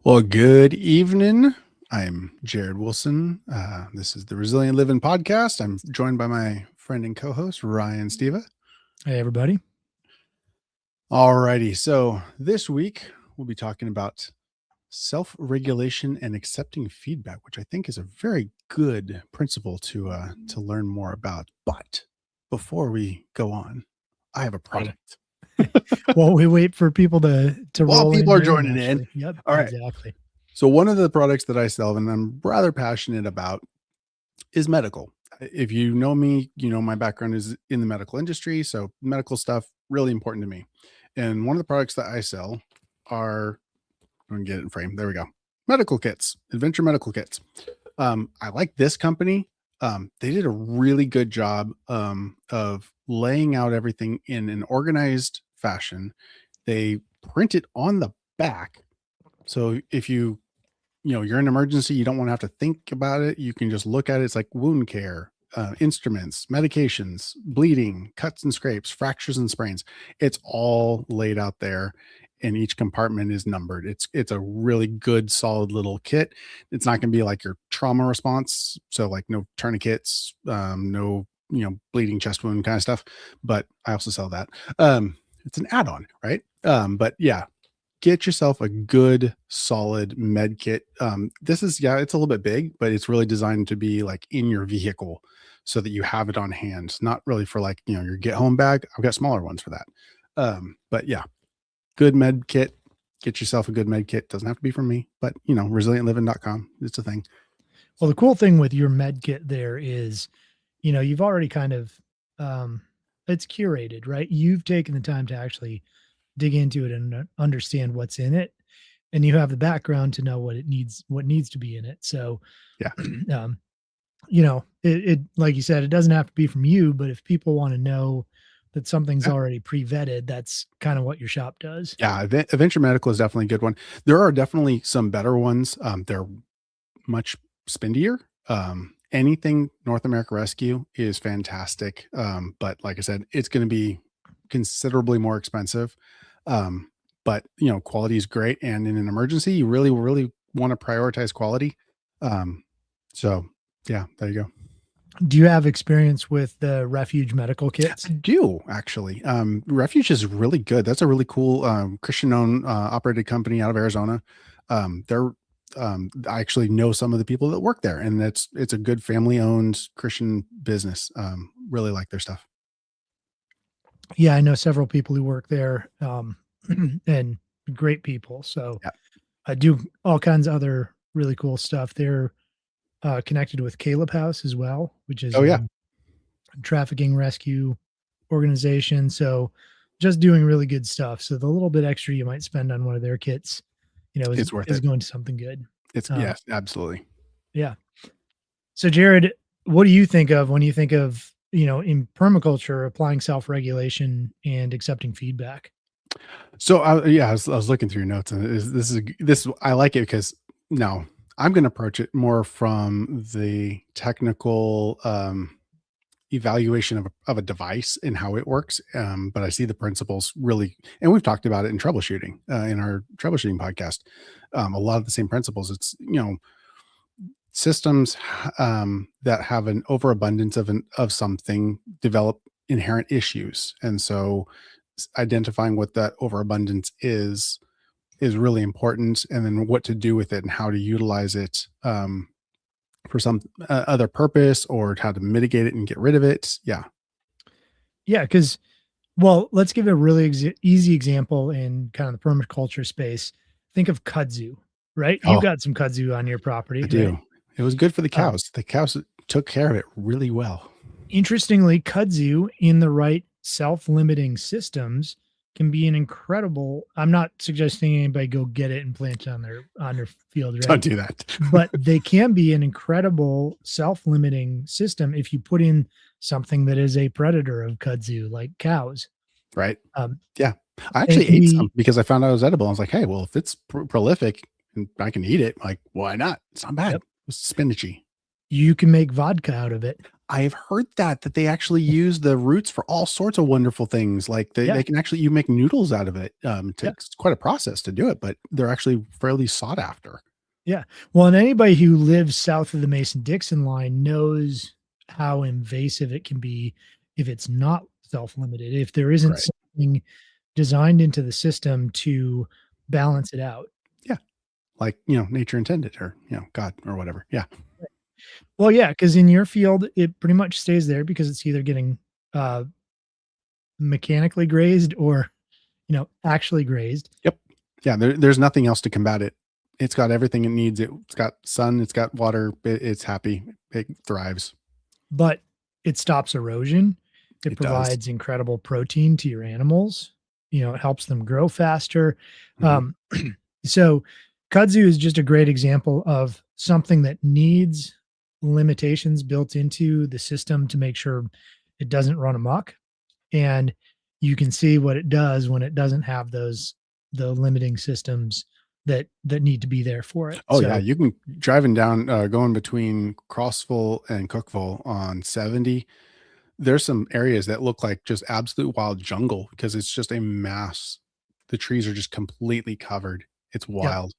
Well, good evening. I'm Jared Wilson. This is the Resilient Living Podcast. I'm joined by my friend and co-host, Ryan Steva. Hey, everybody. Alrighty. So this week we'll be talking about self-regulation and accepting feedback, which I think is a very good principle to learn more about. But before we go on, I have a product. Well, we wait for people to While roll people are in, joining in. actually. Yep. All right. Exactly. So one of the products that I sell and I'm rather passionate about is medical. If you know me, you know my background is in the medical industry. So medical stuff, really important to me. And one of the products that I sell are, I'm going to get it in frame. There we go. Medical kits, Adventure Medical Kits. I like this company. They did a really good job of laying out everything in an organized fashion. They print it on the back. So if you're in an emergency, you don't want to have to think about it. You can just look at it. It's like wound care, instruments, medications, bleeding, cuts and scrapes, fractures and sprains. It's all laid out there, and each compartment is numbered. It's a really good, solid little kit. It's not going to be like your trauma response. So like no tourniquets, no, bleeding chest wound kind of stuff. But I also sell that. It's an add-on, right? But yeah, get yourself a good solid med kit. This is, it's a little bit big, but it's really designed to be like in your vehicle so that you have it on hand. Not really for like, your get home bag. I've got smaller ones for that. But yeah, good med kit. Get yourself a good med kit. Doesn't have to be from me, but resilientliving.com. It's a thing. Well, the cool thing with your med kit there is, you've already kind of, it's curated, right? You've taken the time to actually dig into it and understand what's in it, and you have the background to know what needs to be in it. So yeah, it like you said, it doesn't have to be from you, but if people want to know that something's already pre-vetted, that's kind of what your shop does. Yeah, Adventure Medical is definitely a good one. There are definitely some better ones. They're much spendier. Anything North America Rescue is fantastic. But like I said, it's going to be considerably more expensive. But quality is great. And in an emergency, you really, really want to prioritize quality. So yeah, there you go. Do you have experience with the Refuge medical kits? I do, actually. Refuge is really good. That's a really cool Christian-owned operated company out of Arizona. I actually know some of the people that work there, and it's a good family-owned Christian business. Really like their stuff. Yeah, I know several people who work there, and great people. So yeah. I do all kinds of other really cool stuff. They're connected with Caleb House as well, which is a trafficking rescue organization. So just doing really good stuff. So the little bit extra you might spend on one of their kits, is going to something good. It's yes, absolutely. Yeah. So Jared, what do you think of when you think of, in permaculture, applying self-regulation and accepting feedback? So I was looking through your notes, and this I like it because I'm going to approach it more from the technical evaluation of a device and how it works. But I see the principles really, and we've talked about it in troubleshooting in our troubleshooting podcast. A lot of the same principles. It's systems that have an overabundance of something develop inherent issues, and so identifying what that overabundance is really important, and then what to do with it and how to utilize it for some other purpose, or how to mitigate it and get rid of it. Yeah. Because, let's give a really easy example in kind of the permaculture space. Think of kudzu, right? You've got some kudzu on your property. I do. Right? It was good for the cows. The cows took care of it really well. Interestingly, kudzu in the right self-limiting systems can be an incredible, I'm not suggesting anybody go get it and plant it on their field, right? Don't do that. But they can be an incredible self-limiting system if you put in something that is a predator of kudzu, like cows. Right. Yeah. I actually ate some because I found out it was edible. I was like, hey, well, if it's prolific and I can eat it, like, why not? It's not bad. Yep. It's spinachy. You can make vodka out of it. I've heard that they actually use the roots for all sorts of wonderful things. Like they, Yeah. they can actually you make noodles out of it. It Yeah. takes quite a process to do it, but they're actually fairly sought after. Yeah. Well, and anybody who lives south of the Mason-Dixon line knows how invasive it can be if it's not self-limited, if there isn't Right. something designed into the system to balance it out. Yeah. Like, nature intended or, God or whatever. Yeah. Well, yeah, because in your field, it pretty much stays there because it's either getting, uh, mechanically grazed or, actually grazed. Yep. Yeah. There's nothing else to combat it. It's got everything it needs. It's got sun. It's got water. It's happy. It thrives. But it stops erosion. It It does. provides incredible protein to your animals. It helps them grow faster. Mhm. Um, so kudzu is just a great example of something that needs limitations built into the system to make sure it doesn't run amok. And you can see what it does when it doesn't have the limiting systems that need to be there for it. Oh yeah, you can driving down, going between Crossville and Cookville on 70. There's some areas that look like just absolute wild jungle because it's just a mass. The trees are just completely covered. It's Yep. wild.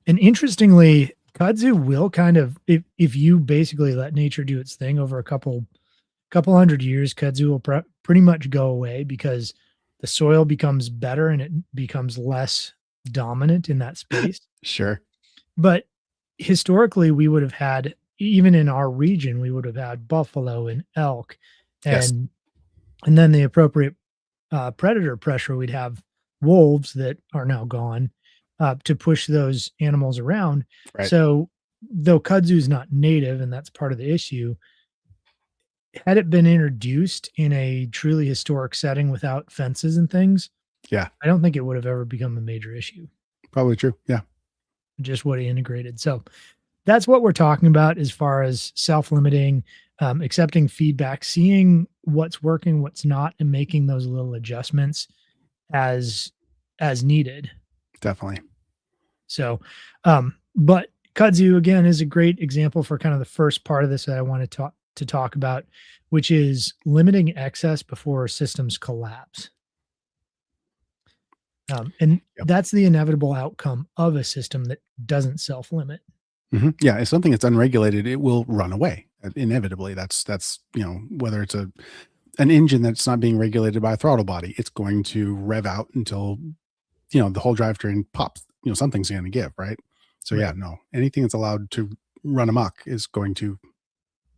And interestingly, kudzu will kind of if you basically let nature do its thing over a couple hundred years, kudzu will pretty much go away because the soil becomes better and it becomes less dominant in that space. Sure. But historically, we would have had even in our region, we would have had buffalo and elk Yes. and then the appropriate predator pressure, we'd have wolves that are now gone to push those animals around. Right. So, though kudzu is not native, and that's part of the issue, had it been introduced in a truly historic setting without fences and things, Yeah. I don't think it would have ever become a major issue. Probably true. Yeah. Just what it integrated. So, that's what we're talking about as far as self-limiting, accepting feedback, seeing what's working, what's not, and making those little adjustments as as needed. Definitely. So, but kudzu again is a great example for kind of the first part of this that I want to talk about, which is limiting excess before systems collapse. And Yep. that's the inevitable outcome of a system that doesn't self-limit. Yeah. If something that's unregulated, it will run away inevitably. That's whether it's an engine that's not being regulated by a throttle body, it's going to rev out until the whole drivetrain pops. Something's going to give, right? So yeah, Right. no, anything that's allowed to run amok is going to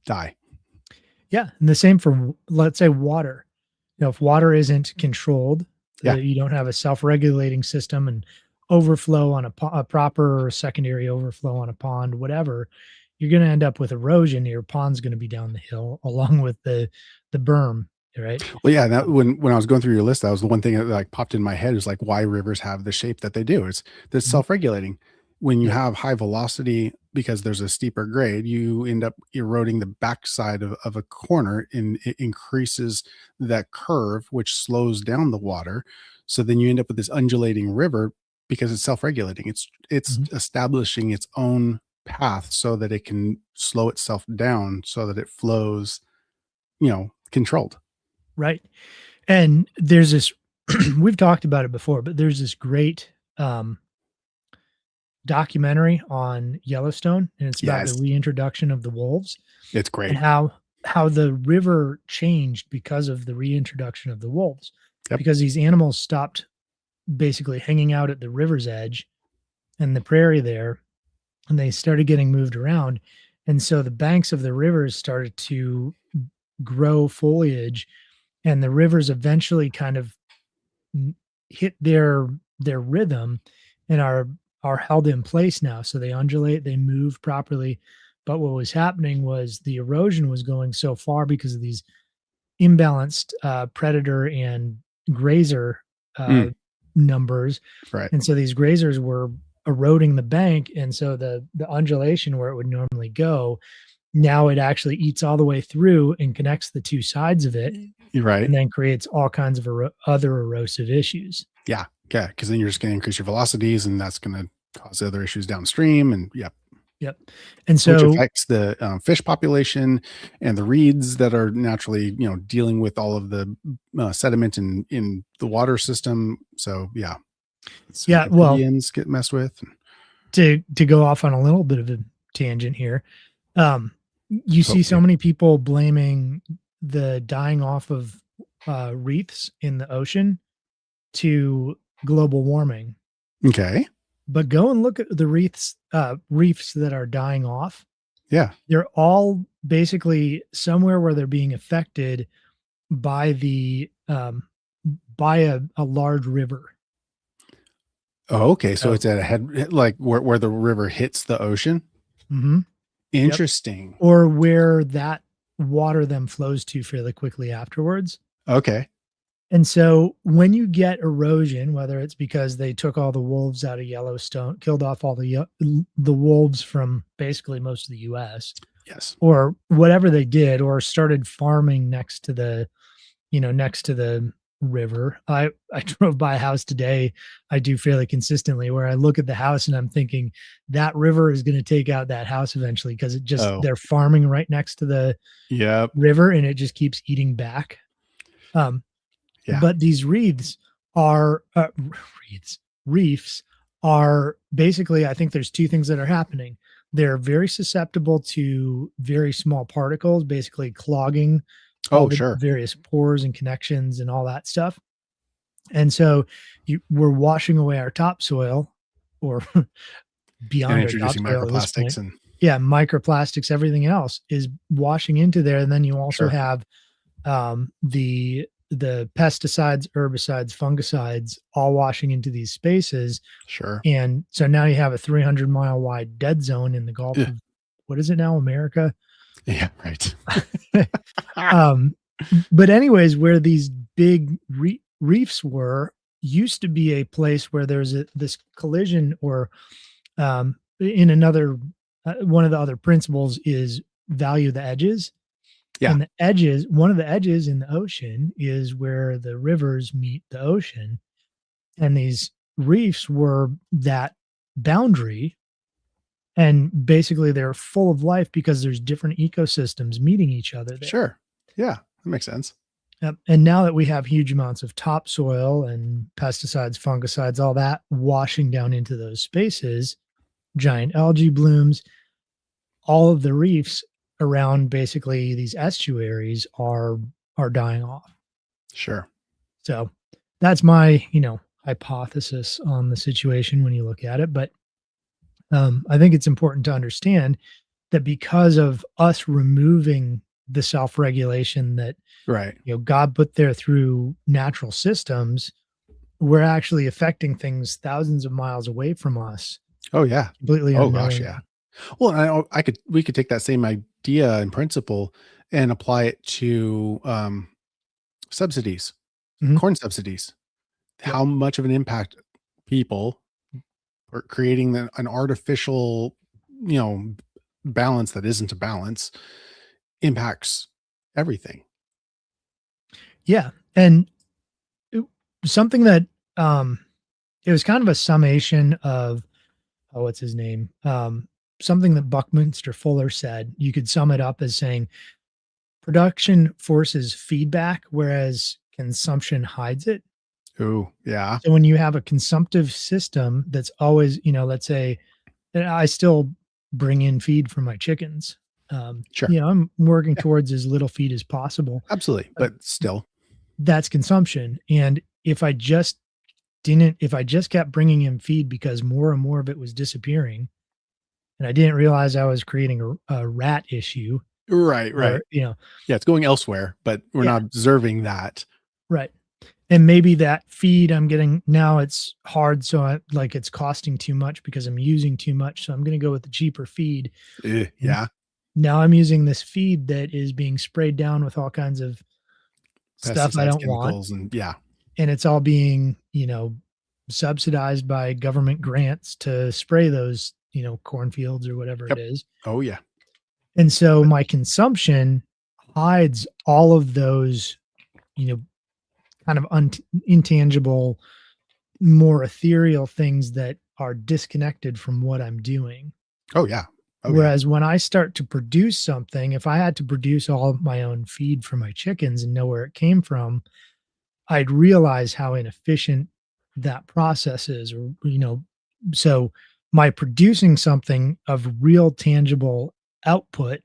die. Yeah, and the same for let's say water. If water isn't controlled, Yeah. you don't have a self-regulating system and overflow on a proper or secondary overflow on a pond, whatever, you're going to end up with erosion. Your pond's going to be down the hill along with the berm, right? Well, yeah, that when I was going through your list, that was the one thing that like popped in my head is like why rivers have the shape that they do. It's they're Mhm. self-regulating. When you Yep. have high velocity because there's a steeper grade, you end up eroding the backside of a corner and it increases that curve, which slows down the water. So then you end up with this undulating river because it's self-regulating. It's Mhm. establishing its own path so that it can slow itself down so that it flows, controlled. Right. And there's this we've talked about it before, but there's this great documentary on Yellowstone, and it's about the Yes. reintroduction of the wolves It's and great. how the river changed because of the reintroduction of the wolves, Yep. because these animals stopped basically hanging out at the river's edge and the prairie there, and they started getting moved around, and so the banks of the rivers started to grow foliage, and the rivers eventually kind of n- hit their rhythm and are held in place now. So they undulate, they move properly. But what was happening was the erosion was going so far because of these imbalanced predator and grazer uh, Mm, numbers, right. and so these grazers were eroding the bank, and so the undulation where it would normally go, now it actually eats all the way through and connects the two sides of it, You're right. and then creates all kinds of other erosive issues. Yeah. Yeah. Because then you're just going to increase your velocities, and that's going to cause other issues downstream. And yeah. Yep. And which so, affects the fish population and the reeds that are naturally, dealing with all of the sediment in the water system. So yeah, some yeah, well, amphibians get messed with. to go off on a little bit of a tangent here, um, you see so Hopefully, many people blaming the dying off of reefs in the ocean to global warming. okay, But go and look at the reefs that are dying off. yeah, They're all basically somewhere where they're being affected by the by a large river. oh, okay. So So, it's at a head, like where the river hits the ocean. mhm, yep, Interesting. or where that water then flows to fairly quickly afterwards. Okay, And so when you get erosion, whether it's because they took all the wolves out of Yellowstone, killed off all the wolves from basically most of the US, yes, or whatever they did, or started farming next to the river. I drove by a house today, I do fairly consistently, where I look at the house and I'm thinking that river is gonna take out that house eventually because it just oh, they're farming right next to the yep, river and it just keeps eating back. Um, yeah, but these reefs reefs are basically, I think there's 2 things that are happening. They're very susceptible to very small particles, basically clogging all oh, the sure, various pores and connections and all that stuff. And so we're washing away our topsoil, or and beyond our introducing topsoil at this microplastics point. and Yeah, microplastics, everything else is washing into there. And then you also sure, have the pesticides, herbicides, fungicides all washing into these spaces. sure, And so now you have a 300-mile wide dead zone in the Gulf yeah, of, what is it now, America? yeah, right, um, but anyways, where these big reefs were used to be a place where there's this collision, or in another one of the other principles is value the edges. yeah, And the edges, one of the edges in the ocean is where the rivers meet the ocean. And these reefs were that boundary. And basically, they're full of life because there's different ecosystems meeting each other there. sure, yeah, that makes sense. Yep. And now that we have huge amounts of topsoil and pesticides, fungicides, all that washing down into those spaces, giant algae blooms, all of the reefs around basically these estuaries are dying off. Sure. So that's my, hypothesis on the situation when you look at it. But I think it's important to understand that because of us removing the self-regulation that Right. God put there through natural systems, we're actually affecting things thousands of miles away from us, Oh, yeah. completely Oh, gosh, unknowingly. yeah. Well, and we could take that same idea and principle and apply it to, subsidies, Mhm. corn subsidies. Yep. How much of an impact people are creating an artificial, you know, balance that isn't a balance impacts everything. Yeah. And it- something that it was kind of a summation of, oh, what's his name? Something that Buckminster Fuller said. You could sum it up as saying production forces feedback, whereas consumption hides it. Ooh, yeah. So when you have a consumptive system that's always, let's say, and I still bring in feed for my chickens. Sure. I'm working Yeah, towards as little feed as possible, absolutely, but but still. that's consumption. And if I just kept bringing in feed because more and more of it was disappearing, and I didn't realize I was creating a rat issue, Right, right. or, Yeah, it's going elsewhere, but we're yeah, not observing that. right. And maybe that feed I'm getting now, it's hard. So it's costing too much because I'm using too much. So I'm going to go with the cheaper feed. And Yeah, now I'm using this feed that is being sprayed down with all kinds of stuff I pesticides, don't want. chemicals, and yeah, And it's all being, subsidized by government grants to spray those, cornfields or whatever it yep. is. Oh, yeah. And so But my consumption hides all of those, you know, kind of intangible, more ethereal things that are disconnected from what I'm doing. oh, yeah. Okay. Whereas when I start to produce something, if I had to produce all of my own feed for my chickens and know where it came from, I'd realize how inefficient that process is, or, so my producing something of real tangible output,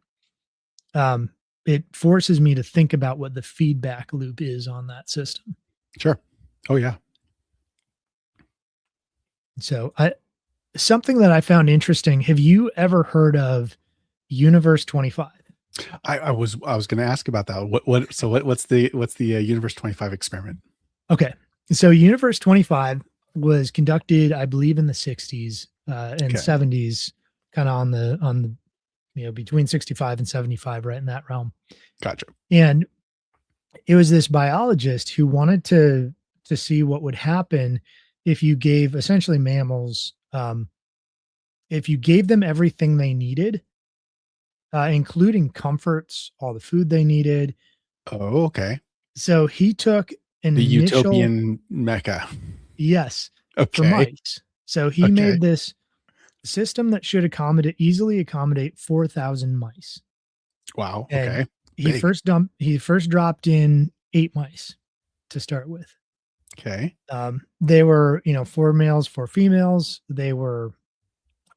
um, it forces me to think about what the feedback loop is on that system. Sure. Oh yeah. So something that I found interesting, have you ever heard of Universe 25? I was going to ask about that. What's the Universe 25 experiment? Okay. So Universe 25 was conducted, I believe, in the 60s and Okay. 70s, kind of on the between 65 and 75, right in that realm. Gotcha. And it was this biologist who wanted to see what would happen if you gave essentially mammals, if you gave them everything they needed, including comforts, all the food they needed. Oh, okay. So he took an The initial, utopian mecca. yes, for Okay. mice. So he Okay. made this system that should easily accommodate 4,000 mice. Wow. And Okay. Big. he first dropped in 8 mice to start with. Okay. They were, 4 males, 4 females. They were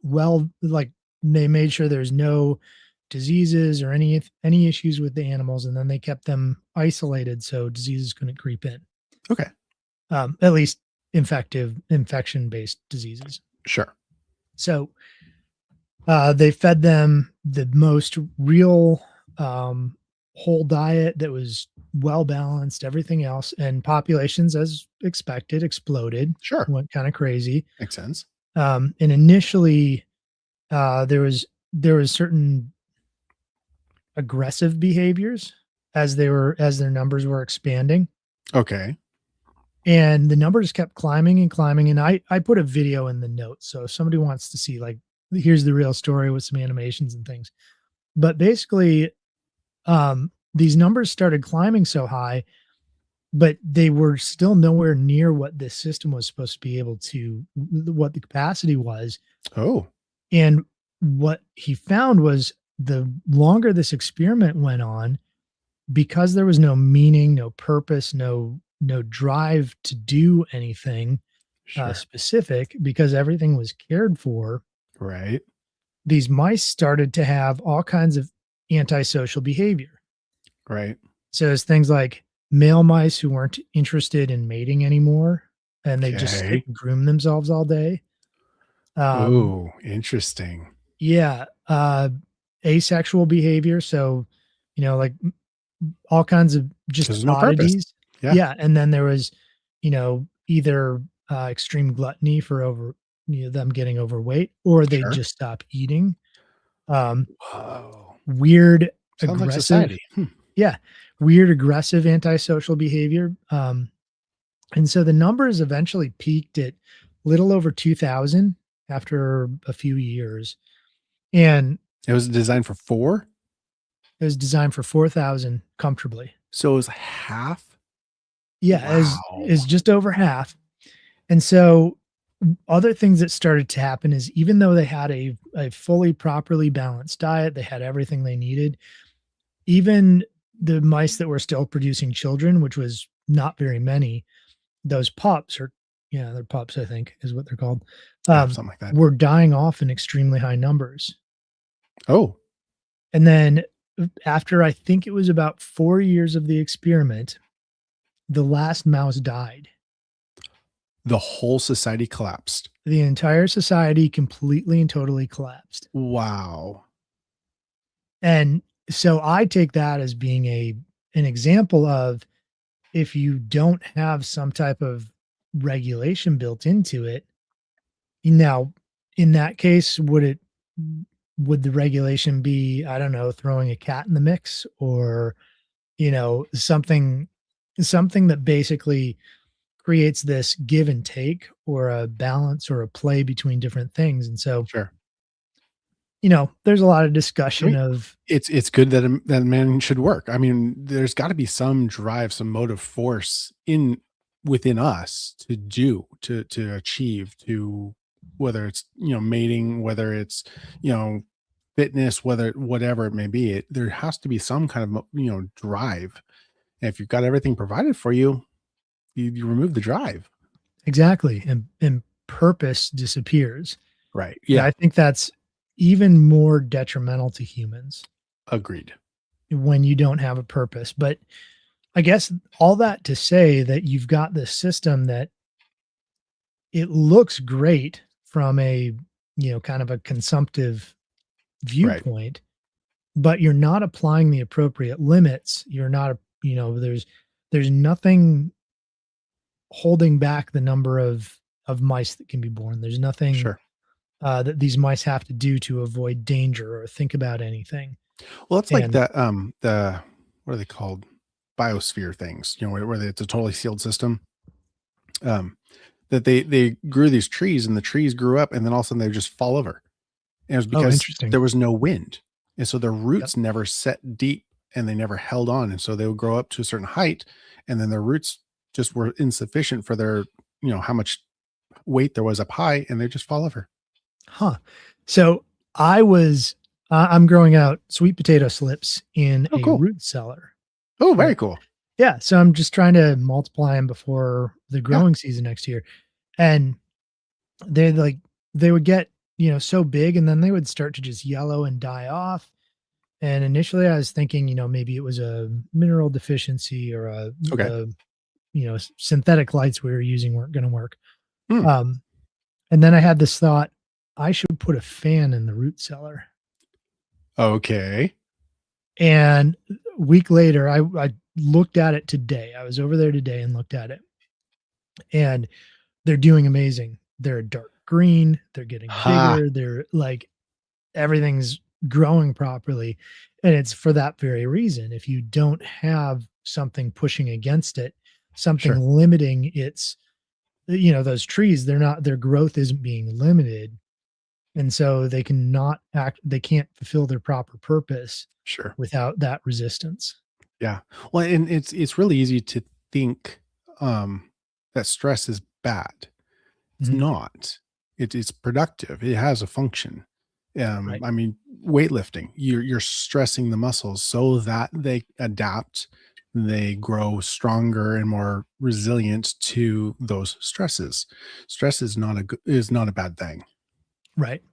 like, they made sure there's no diseases or any issues with the animals, and then they kept them isolated so diseases couldn't creep in. Okay. At least infection-based diseases. Sure. So, they fed them the most real, whole diet that was well balanced, everything else, and populations, as expected, exploded, Sure. went kind of crazy. Makes sense. And initially, there was certain aggressive behaviors as their numbers were expanding, Okay. and the numbers kept climbing and climbing. And I put a video in the notes, so if somebody wants to see, like, here's the real story with some animations and things. But basically, these numbers started climbing so high, but they were still nowhere near what this system was supposed to be able to, what the capacity was. Oh, And what he found was, the longer this experiment went on, because there was no meaning, no purpose, no drive to do anything sure. specific, because everything was cared for, Right. these mice started to have all kinds of antisocial behavior. Right. So it's things like male mice who weren't interested in mating anymore, and they just sit Okay. and groom themselves all day. Um, Oh, interesting. yeah, asexual behavior. So, like, all kinds of just There's no purpose. oddities. Yeah. Yeah, and then there was, either extreme gluttony for them getting overweight, or they Sure. just stop eating. Um, Whoa. Weird Sounds like aggressive, society. yeah, weird aggressive antisocial behavior. And so the numbers eventually peaked at little over 2,000 after a few years, and It was designed for 4, it was designed for 4,000 comfortably. so it was half. Yeah, is Wow. just over half. And so other things that started to happen is, even though they had a fully properly balanced diet, they had everything they needed, even the mice that were still producing children, which was not very many, those pups, or yeah, they're pups, I think is what they're called, Yeah, something like that. were dying off in extremely high numbers. Oh, And then after, I think it was about 4 years of the experiment, the last mouse died. the whole society collapsed. The entire society completely and totally collapsed. Wow. And so I take that as being an example of, if you don't have some type of regulation built into it. Now, in that case, would the regulation be, I don't know, throwing a cat in the mix, or, something that basically creates this give and take, or a balance or a play between different things. And so, Sure. there's a lot of I discussion mean, of, it's good that that man should work. I mean, there's got to be some drive, some motive force within us to achieve, to, whether it's, mating, whether it's, you know fitness, whether whatever it may be, there has to be some kind of drive. And if you've got everything provided for you, you remove the drive. Exactly. And purpose disappears. Right. And Yeah. I think that's even more detrimental to humans Agreed. when you don't have a purpose. But I guess all that to say that you've got this system that it looks great from a, kind of a consumptive Right. viewpoint, but you're not applying the appropriate limits. You're not, there's nothing holding back the number of mice that can be born. There's nothing Sure. that these mice have to do to avoid danger or think about anything. Well, it's like And the what are they called? Biosphere things, where it's a totally sealed system. That they grew these trees and the trees grew up and then all of a sudden they just fall over. And it was oh, because interesting. there was no wind. And so their Yep. roots never set deep and they never held on. And so they would grow up to a certain height and then their roots just were insufficient for their, how much weight there was up high and they just fall over. Huh. So I'm growing out sweet potato slips in Oh, a cool. root cellar. Oh, very Right. cool. Yeah. So I'm just trying to multiply them before the Yeah. growing season next year. And they like, they would get, so big and then they would start to just yellow and die off. And initially I was thinking, maybe it was a mineral deficiency or Okay. the, synthetic lights we were using weren't going to work. Hmm. And then I had this thought, I should put a fan in the root cellar. Okay. And a week later, I looked at it today. I was over there today and looked at it. And they're doing amazing. They're dark green. They're getting Ha. bigger. They're like everything's growing properly. And it's for that very reason. If you don't have something pushing against it, something Sure. limiting its, those trees, their growth isn't being limited. And so they can't fulfill their proper purpose Sure. without that resistance. Yeah. Well, and it's really easy to think that stress is bad. It's Mhm. not. It's productive. It has a function. Right. I mean, weightlifting, you're stressing the muscles so that they adapt, they grow stronger and more resilient to those stresses. Stress is not a bad thing. Right.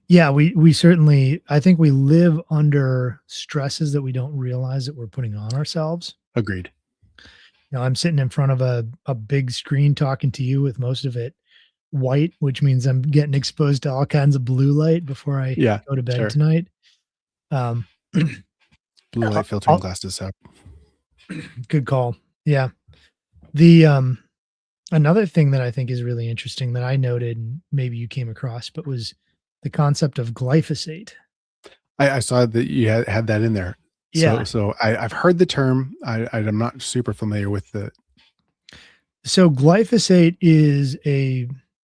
Yeah, we certainly I think we live under stresses that we don't realize that we're putting on ourselves. Agreed. I'm sitting in front of a big screen talking to you with most of it white, which means I'm getting exposed to all kinds of blue light before I Yeah, go to bed sure. tonight. Um, Blue light filtering I'll glasses up. good call. Yeah. The another thing that I think is really interesting that I noted, and maybe you came across, but was the concept of glyphosate. I saw that you had that in there. Yeah. So I've heard the term. I'm not super familiar with the. So glyphosate is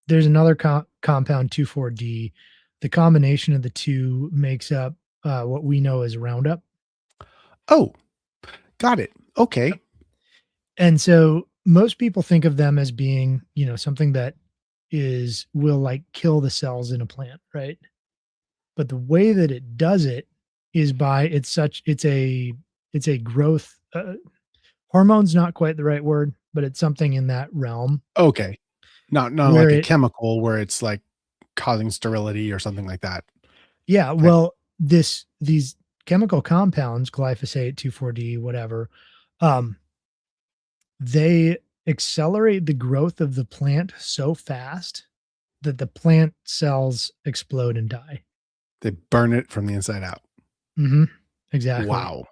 there's another compound 2,4-D. The combination of the two makes up what we know as Roundup. Oh, got it. Okay. And so most people think of them as being, something that will like kill the cells in a plant, right? But the way that it does it is by it's a growth hormone's not quite the right word, but it's something in that realm Okay. Not where like a it chemical where it's like causing sterility or something like that. yeah, Okay. well, these chemical compounds, glyphosate, 2,4-D, whatever, um, they accelerate the growth of the plant so fast that the plant cells explode and die. They burn it from the inside out. Mhm. Exactly. Wow.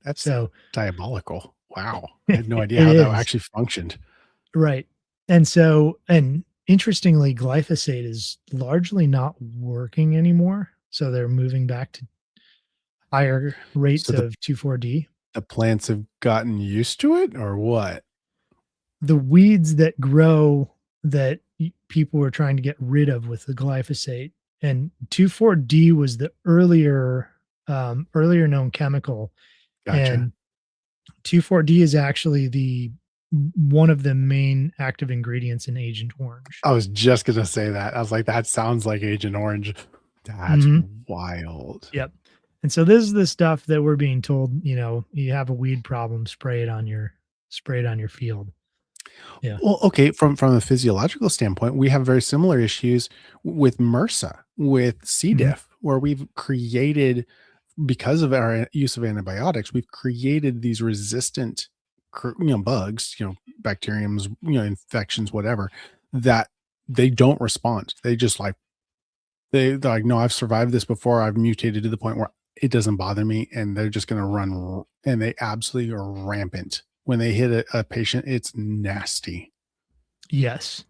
That's So diabolical. Wow. I had no idea it how that is. actually functioned. Right. And interestingly, glyphosate is largely not working anymore. So they're moving back to higher rates So of 2,4-D. the plants have gotten used to it or what? The weeds that grow that people were trying to get rid of with the glyphosate, and 2,4-D was the earlier known chemical, Gotcha. and 2,4-D is actually one of the main active ingredients in Agent Orange. I was just gonna say that. I was like, that sounds like Agent Orange. That's Mhm. wild. Yep. And so this is the stuff that we're being told, you have a weed problem, spray it on your field. Yeah. Well, okay, from a physiological standpoint, we have very similar issues with MRSA, with C. Mhm. diff, where we've created, because of our use of antibiotics, we've created these resistant, bugs, bacteriums, infections, whatever, that they don't respond. They just like they're like, no, I've survived this before. I've mutated to the point where it doesn't bother me, and they're just going to and they absolutely are rampant when they hit a patient. It's nasty. Yes.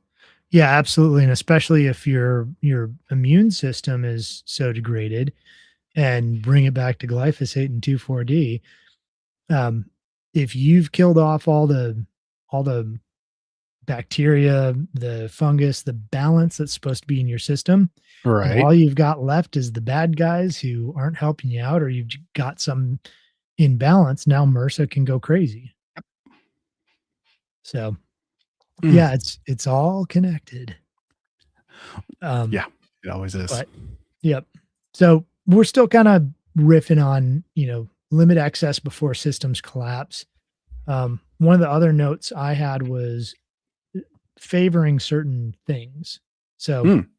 Yeah, absolutely. And especially if your immune system is so degraded, and bring it back to glyphosate and 2,4-D. Um, if you've killed off all the bacteria, the fungus, the balance that's supposed to be in your system, and Right. all you've got left is the bad guys who aren't helping you out, or you've got some imbalance, now MRSA can go crazy. So, Mm. yeah, it's all connected. Um, Yeah, it always is. but yep. So, we're still kinda riffing on, limit access before systems collapse. One of the other notes I had was favoring certain things. So, Mm,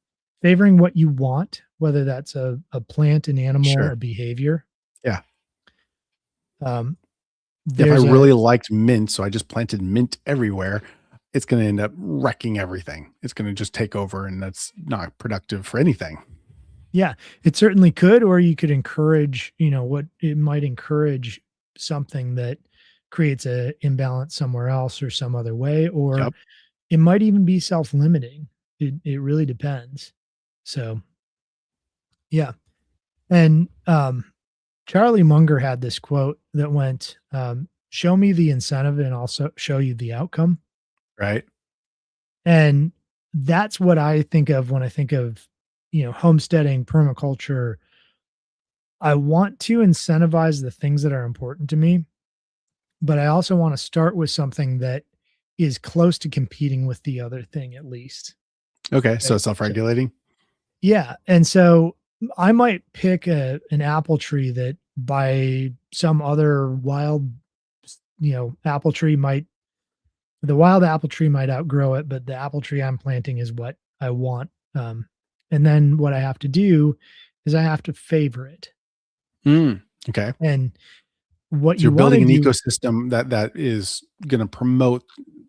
favoring what you want, whether that's a plant, an animal, a sure. behavior. Yeah. Um, If I there's a really liked mint, so I just planted mint everywhere, it's gonna end up wrecking everything. It's gonna just take over, and that's not productive for anything. Yeah, it certainly could, or you could encourage, what it might encourage something that creates a imbalance somewhere else or some other way, or Yep. it might even be self-limiting. It really depends. So, yeah. And Charlie Munger had this quote that went, "Show me the incentive and I'll show you the outcome." Right? And that's what I think of when I think of, homesteading, permaculture. I want to incentivize the things that are important to me, but I also want to start with something that is close to competing with the other thing at least. Okay, so Right. So, self-regulating? yeah. And so I might pick an apple tree that by some other wild, apple tree might the wild apple tree might outgrow it, but the apple tree I'm planting is what I want. And then what I have to do is I have to favor it. Mm, okay. And what So you you're want to building an do, ecosystem that is gonna promote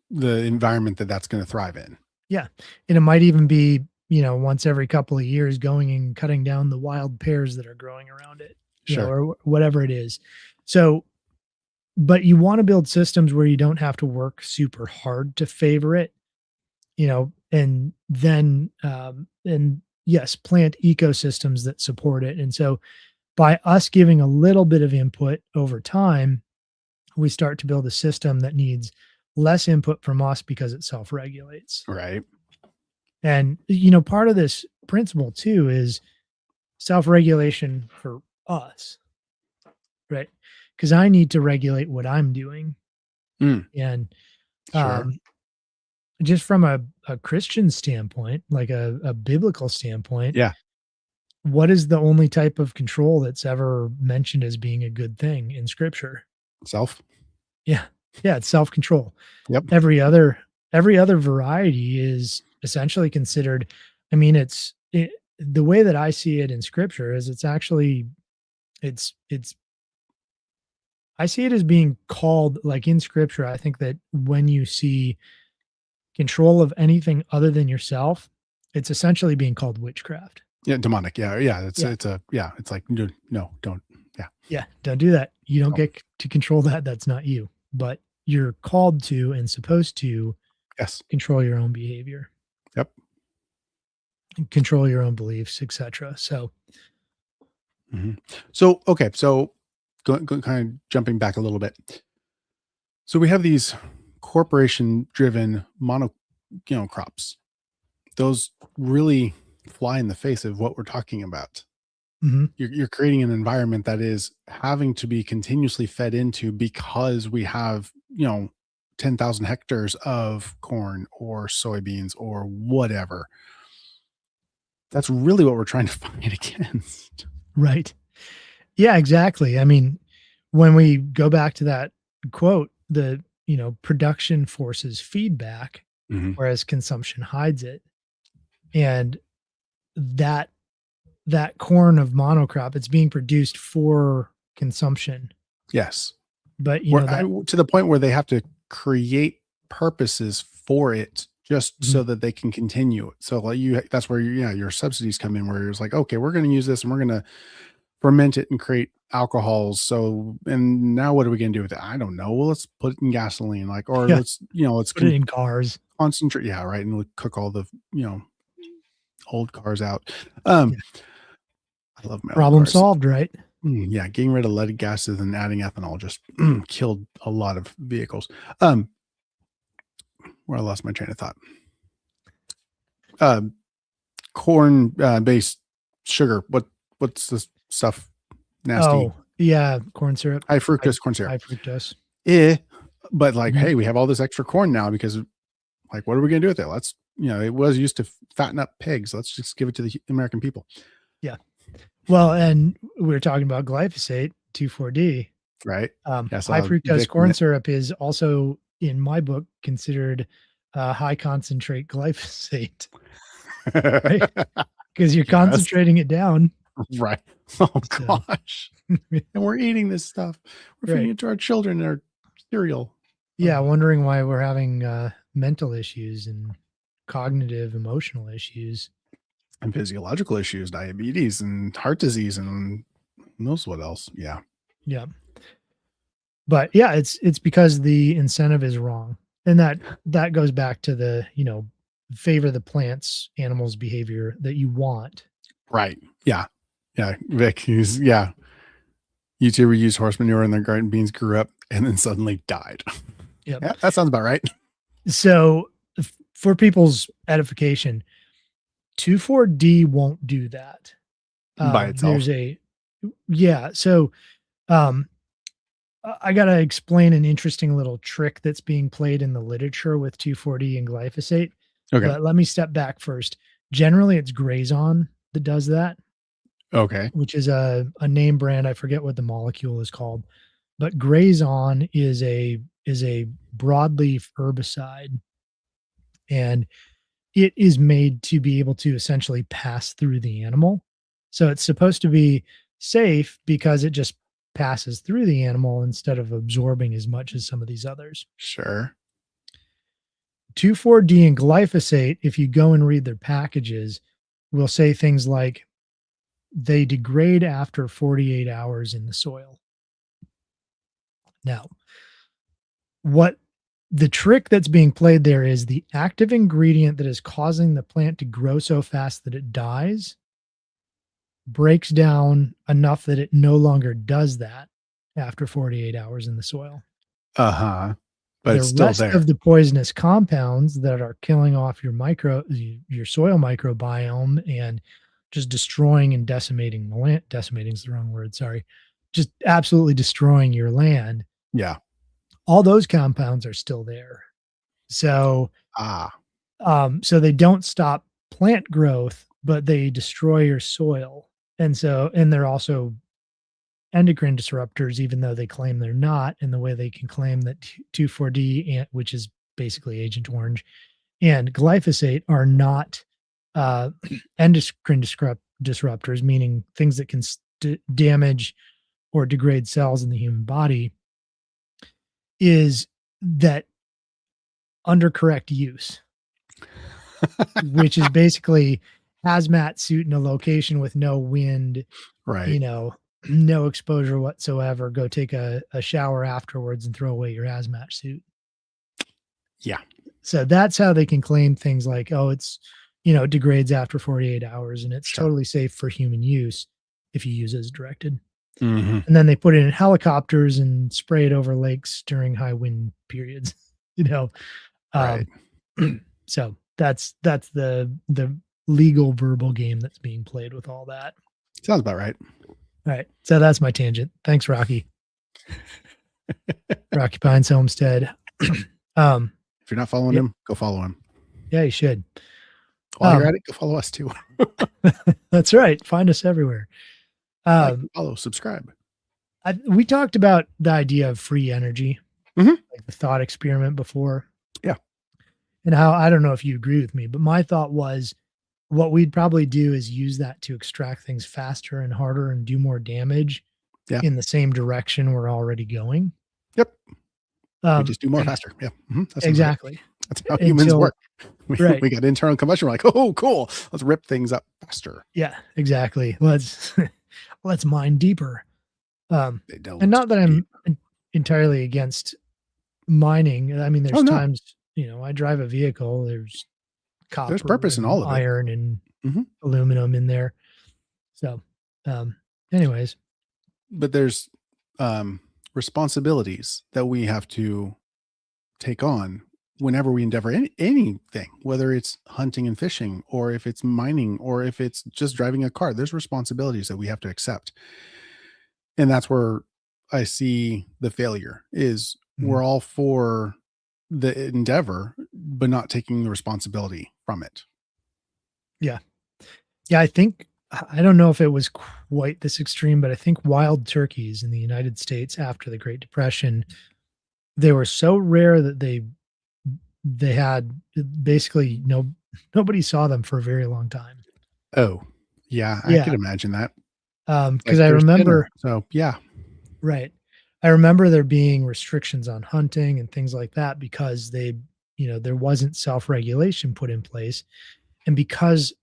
the environment that's gonna thrive in. yeah. And it might even be, once every couple of years going and cutting down the wild pears that are growing around it, Sure. or whatever it is. So, but you want to build systems where you don't have to work super hard to favor it, and then, and yes, plant ecosystems that support it. And so by us giving a little bit of input over time, we start to build a system that needs less input from us because it self regulates. Right. And, part of this principle too is self regulation for us, right? Because I need to regulate what I'm doing. Mm, And sure. um, just from a Christian standpoint, like a biblical standpoint, Yeah. what is the only type of control that's ever mentioned as being a good thing in scripture? Self. Yeah. Yeah, it's self-control. Yep. Every other variety is essentially considered, I mean, the way that I see it in scripture is it's actually it's I see it as being called, like, in scripture, I think that when you see control of anything other than yourself, it's essentially being called witchcraft. Yeah, demonic. Yeah, yeah, Yeah. it's like, "No, no, don't." Yeah. Yeah, don't do that. You don't Oh, get to control that, that's not you. But you're called to and supposed to yes. control your own behavior, Yep. and control your own beliefs, etc. So, Mhm. So, okay, so kind of jumping back a little bit. So we have these corporation-driven crops. Those really fly in the face of what we're talking about. mhm, You're creating an environment that is having to be continuously fed into because we have 10,000 hectares of corn or soybeans or whatever. that's really what we're trying to fight against. Right. Yeah, exactly. I mean, when we go back to that quote, the, production forces feedback, Mhm. whereas consumption hides it. And that corn of monocrop, it's being produced for consumption. Yes. But To the point where they have to create purposes for it just so Mhm. that they can continue it. So like that's where your subsidies come in, where it's like, okay, we're going to use this and we're going to ferment it and create alcohols. So, and now what are we going to do with it? I don't know. Well, let's put it in gasoline, like, or Yeah, let's put it in cars. concentrate. Yeah. Right. And we'll cook all the, old cars out. Yeah. I love my old Problem cars. solved, right? Yeah, getting rid of leaded gases and adding ethanol just killed a lot of vehicles. Where I lost my train of thought. Corn based sugar. What's this stuff? Nasty. Oh, yeah, corn syrup. High fructose corn syrup. High fructose. But like, Mhm. hey, we have all this extra corn now because, like, what are we going to do with it? Let's, it was used to fatten up pigs. Let's just give it to the American people. Yeah. Well, and we're talking about glyphosate, 2,4-D. Right. High fructose corn syrup is also, in my book, considered high concentrate glyphosate, right? Because you're concentrating it down. Right. Oh, So, gosh. And we're eating this stuff. We're feeding right. it to our children, their cereal. Yeah, wondering why we're having mental issues and cognitive, emotional issues. And physiological issues, diabetes and heart disease and who knows what else. Yeah. Yeah. But yeah, it's because the incentive is wrong. And that goes back to the, favor the plants, animals behavior that you want. Right. Yeah. Yeah. Vic, YouTuber used horse manure in their garden, beans grew up and then suddenly died. Yep. Yeah, that sounds about right. So for people's edification, 2,4-D won't do that. By itself. So I got to explain an interesting little trick that's being played in the literature with 2,4-D and glyphosate. Okay. But let me step back first. Generally, it's Grazon that does that. Okay. Which is a name brand. I forget what the molecule is called, but Grazon is a broadleaf herbicide, and it is made to be able to essentially pass through the animal. So it's supposed to be safe because it just passes through the animal instead of absorbing as much as some of these others. Sure. 2,4-D and glyphosate, if you go and read their packages, will say things like they degrade after 48 hours in the soil. Now, what the trick that's being played there is the active ingredient that is causing the plant to grow so fast that it dies breaks down enough that it no longer does that after 48 hours in the soil. Uh-huh. But The it's still rest there. of the poisonous compounds that are killing off your soil microbiome and just destroying and decimating the land. Decimating is the wrong word. Sorry. Just absolutely destroying your land. Yeah. All those compounds are still there. So, so they don't stop plant growth, but they destroy your soil. And they're also endocrine disruptors, even though they claim they're not, in the way they can claim that 2,4-D, which is basically Agent Orange, and glyphosate are not endocrine disruptors, meaning things that can damage or degrade cells in the human body, is that under correct use, which is basically hazmat suit in a location with no wind, right. No exposure whatsoever. Go take a shower afterwards and throw away your hazmat suit. Yeah. So that's how they can claim things like, oh, it's, it degrades after 48 hours and it's totally safe for human use if you use it as directed. Mm-hmm. And then they put it in helicopters and spray it over lakes during high wind periods, Right. So that's the legal verbal game that's being played with all that. Sounds about right. All right. So that's my tangent. Thanks, Rocky. Rocky Pines Homestead. If you're not following him, go follow him. Yeah, you should. While you're at it, go follow us too. That's right. Find us everywhere. Like, follow, subscribe. We talked about the idea of free energy, Mhm. like the thought experiment before. Yeah. And how, I don't know if you agree with me, but my thought was what we'd probably do is use that to extract things faster and harder and do more damage Yeah. in the same direction we're already going. Yep. We just do more and- faster. Yeah. That sounds right. exactly. That's how humans Until- work. We right. got internal combustion. We're like, oh, cool. Let's rip things up faster. Yeah, exactly. Let's mine deeper. They don't. And not that I'm entirely against mining. I mean, there's no. times, I drive a vehicle, there's copper, There's purpose in and all of it. iron and Mhm. aluminum in there. So, anyways, But there's responsibilities that we have to take on whenever we endeavor anything, whether it's hunting and fishing, or if it's mining, or if it's just driving a car. There's responsibilities that we have to accept. And that's where I see the failure is we're all for the endeavor, but not taking the responsibility from it. yeah, I think, I don't know if it was quite this extreme, but I think wild turkeys in the United States after the Great Depression, they were so rare that they had basically nobody saw them for a very long time. Oh, yeah, I could imagine that. Because Like, I there's remember, dinner. So yeah, right. I remember there being restrictions on hunting and things like that because there wasn't self-regulation put in place. And because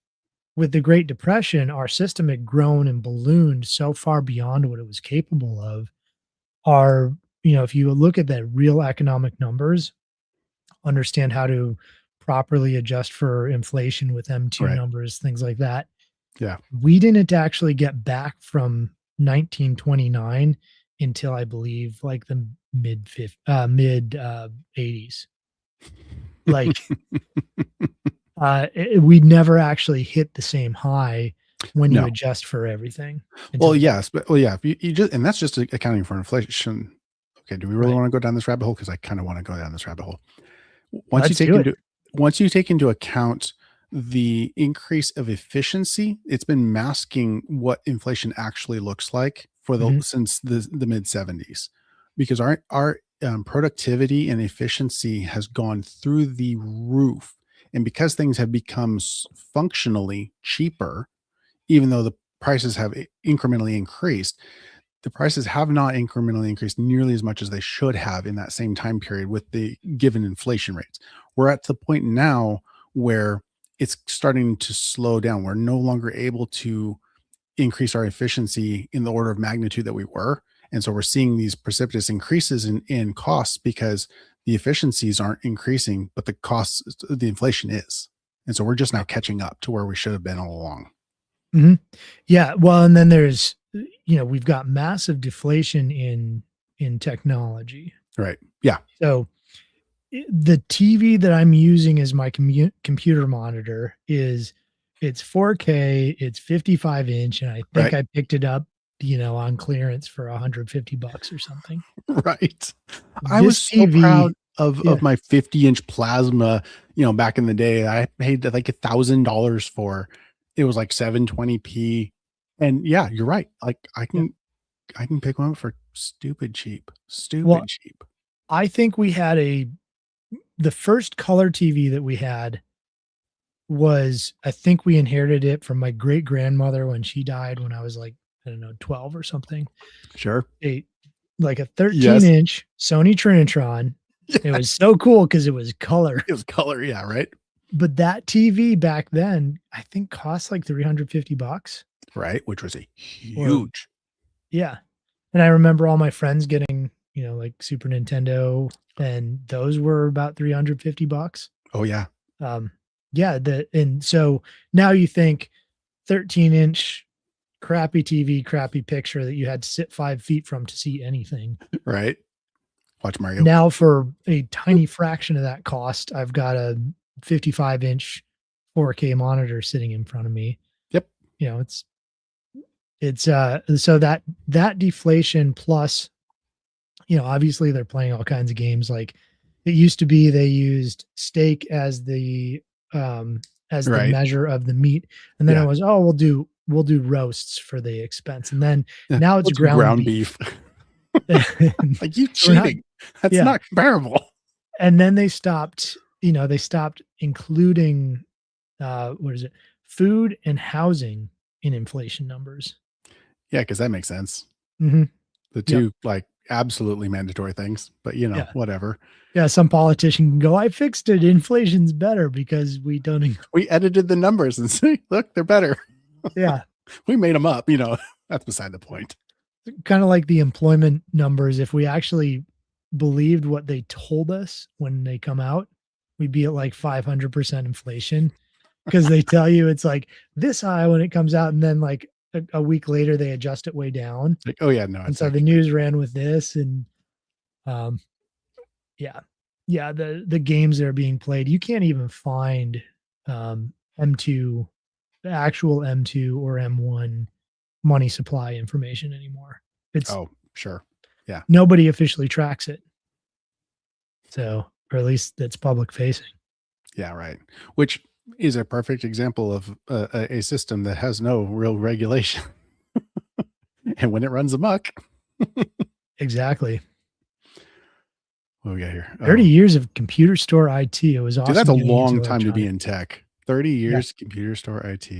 with the Great Depression, our system had grown and ballooned so far beyond what it was capable of. If you look at the real economic numbers, understand how to properly adjust for inflation with M2 Right. numbers, things like that. Yeah. We didn't actually get back from 1929 until I believe like the mid 80s. Like we never actually hit the same high when you No. adjust for everything. Well, yes, but yeah, if you just, and that's just accounting for inflation. Okay, do we really Right. want to go down this rabbit hole? Because I kind of want to go down this rabbit hole. Once Let's do it. you take into account the increase of efficiency, it's been masking what inflation actually looks like for since the mid 70s, because our productivity and efficiency has gone through the roof, and because things have become functionally cheaper, even though the prices have incrementally increased, the prices have not incrementally increased nearly as much as they should have in that same time period with the given inflation rates. We're at the point now where it's starting to slow down. We're no longer able to increase our efficiency in the order of magnitude that we were. And so we're seeing these precipitous increases in costs because the efficiencies aren't increasing, but the costs, the inflation is. And so we're just now catching up to where we should have been all along. Mm-hmm. Yeah. Well, and then there's, we've got massive deflation in technology. Right. Yeah. So the TV that I'm using as my computer monitor it's 4K, it's 55 inch. And I think I picked it up, on clearance for $150 or something. Right. I was so proud of my 50-inch plasma, back in the day. I paid like $1,000 for. It was like 720p. And yeah, you're right. Like I can pick one up for stupid cheap. Cheap. I think we had the first color TV that we had I think we inherited it from my great grandmother when she died when I was like, I don't know, 12 or something. Sure. Like a 13-inch Sony Trinitron. Yes. It was so cool because it was color. It was color. Yeah. Right. But that TV back then, I think cost like $350. Right. Which was a huge. Yeah. And I remember all my friends getting, like Super Nintendo, and those were about $350. Oh yeah. Yeah. And so now you think 13-inch crappy TV, crappy picture that you had to sit 5 feet from to see anything. Right. Watch Mario. Now for a tiny fraction of that cost, I've got a 55-inch 4K monitor sitting in front of me. Yep. It's so that deflation plus, obviously they're playing all kinds of games. Like it used to be they used steak as the as the Right. measure of the meat. And then it Yeah. was, oh, we'll do roasts for the expense. And then Yeah. now it's Let's do ground ground beef. beef. Like, you So we're not, cheating. That's yeah. not comparable. And then they stopped including what is it? Food and housing in inflation numbers. Yeah, because that makes sense. Mhm. The Yep. two, like, absolutely mandatory things, but, Yeah. whatever. Yeah, some politician can go, "I fixed it. Inflation's better because we don't." We edited the numbers and see, look, they're better. Yeah, We made them up, that's beside the point. kind of like the employment numbers. If we actually believed what they told us when they come out, we'd be at like 500% inflation because they tell you it's like this high when it comes out, and then like a week later they adjust it way down. Like, oh yeah, no, And it's so the actually news ran with this, and um, yeah, yeah, the games that are being played, you can't even find M2, the actual M2 or M1 money supply information anymore. It's oh, sure. Yeah. nobody officially tracks it. So, or at least that's public facing. Yeah, right. Which is a perfect example of a system that has no real regulation. And when it runs amok, Exactly. what do we got here? 30 Oh, years of computer store IT. It was dude, that's awesome a getting into long time to be electronics. in tech. 30 Yeah. years computer store IT.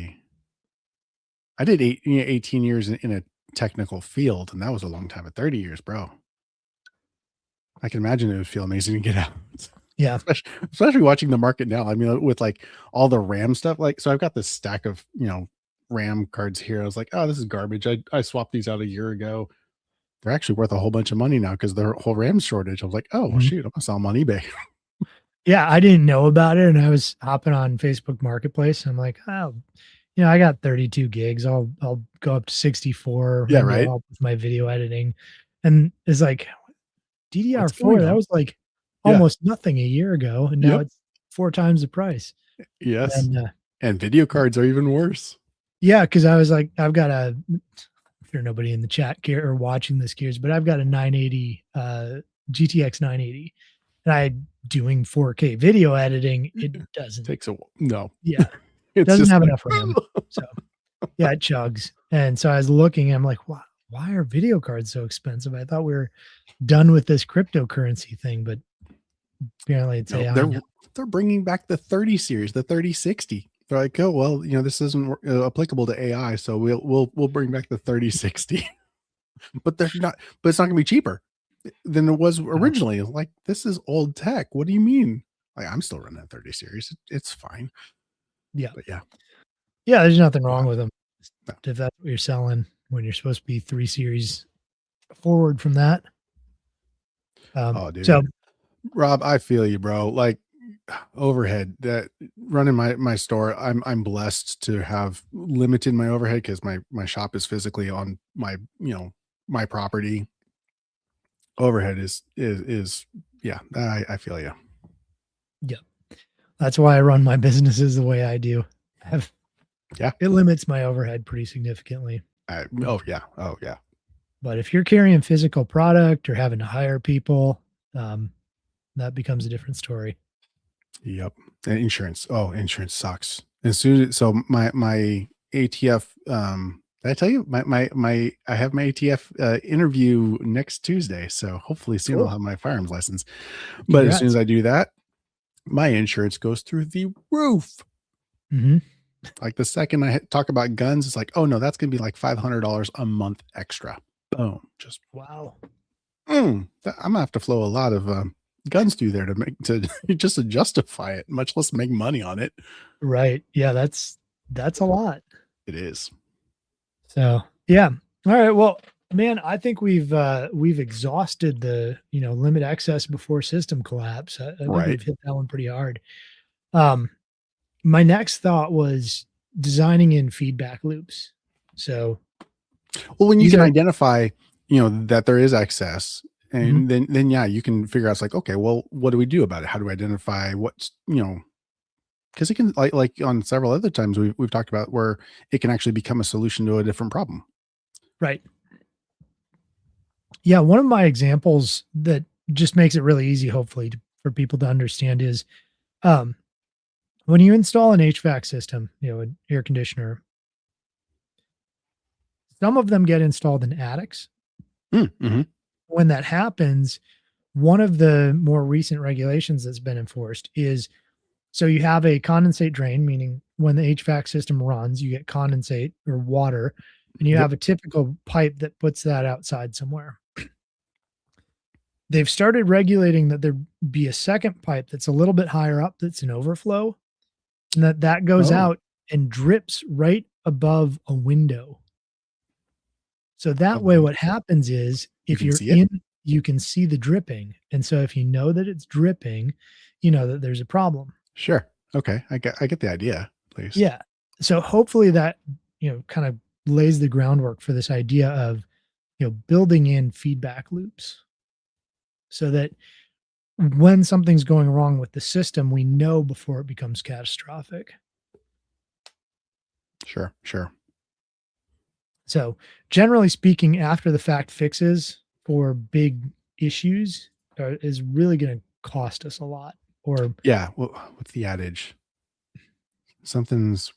I did 18 years in a technical field, and that was a long time. But 30 years, bro. I can imagine it would feel amazing to get out. Yeah. Especially watching the market now. I mean, with like all the RAM stuff, like, so I've got this stack of, RAM cards here. I was like, oh, this is garbage. I swapped these out a year ago. They're actually worth a whole bunch of money now because the whole RAM shortage. I was like, oh, well, Mhm. shoot, I'm gonna sell them on eBay. Yeah, I didn't know about it, and I was hopping on Facebook Marketplace. I'm like, oh, I got 32 gigs. I'll go up to 64. Yeah, Maybe I'll right. help with my video editing. And it's like What's DDR4. going That on? was like Yeah. almost nothing a year ago, and now Yep. it's 4 times the price. Yes. And And video cards are even worse. yeah, because I was like, I've got a. I'm sure nobody in the chat care or watching this cares, but I've got a 980 GTX 980, and I doing 4K video editing. It doesn't. Takes a no. Yeah, It's doesn't just have like, enough RAM. So yeah, it chugs. And so I was looking, I'm like, why are video cards so expensive? I thought we were done with this cryptocurrency thing, but apparently it's no, AI now. they're bringing back the 30 series, the 3060. They're like, oh well, this isn't applicable to AI, so we'll bring back the 3060. But they're not. But it's not going to be cheaper than it was No. originally. Like, this is old tech. What do you mean? Like, I'm still running that 30 series. It's fine. Yeah. But yeah, Yeah, there's nothing wrong with them. No. If that's what you're selling when you're supposed to be 3 series forward from that. oh dude, So Rob, I feel you, bro. Like, overhead, that running my store, I'm blessed to have limited my overhead because my shop is physically on my my property. Overhead is yeah, I feel you. yeah, that's why I run my businesses the way I do. Yeah. It limits my overhead pretty significantly. Oh yeah, But if you're carrying physical product or having to hire people, that becomes a different story. yep. And insurance, oh, insurance sucks. As soon as, so my ATF, did I tell you my I have my ATF interview next Tuesday, so hopefully soon Cool. I'll have my firearms license. But as soon Congrats. as I do that, my insurance goes through the roof. Mhm. Like, the second I talk about guns, it's like, oh no, that's gonna be like $500 a month extra. Boom, just Wow. I'm gonna have to flow a lot of guns through there to just to justify it, much less make money on it. Right. Yeah, that's a lot. It is. So, yeah. All right. Well, man, I think we've exhausted the, limit access before system collapse. I think Right. we've hit that one pretty hard. My next thought was designing in feedback loops. So, Well, when you can either identify, that there is excess, Mhm. and then yeah, you can figure out, it's like, okay, well, what do we do about it? How do we identify what's, because it can, like on several other times we've talked about, where it can actually become a solution to a different problem. Right. Yeah, one of my examples that just makes it really easy, hopefully, for people to understand is, um, when you install an HVAC system, an air conditioner, some of them get installed in attics. Mm-hmm. When that happens, one of the more recent regulations that's been enforced is, so you have a condensate drain, meaning when the HVAC system runs, you get condensate or water, and you Yep. have a typical pipe that puts that outside somewhere. They've started regulating that there be a second pipe that's a little bit higher up that's an overflow, and that goes Oh, out and drips right above a window. So that way okay. what happens is You if can you're see it. in, you can see the dripping, and so if you know that it's dripping, you know that there's a problem. Sure. Okay. I get the idea, at least. Yeah. So hopefully that, kind of lays the groundwork for this idea of, building in feedback loops so that when something's going wrong with the system, we know before it becomes catastrophic. Sure. Sure. So, generally speaking, after the fact fixes for big issues is really going to cost us a lot. Or, Yeah. Well, what's the adage? Something's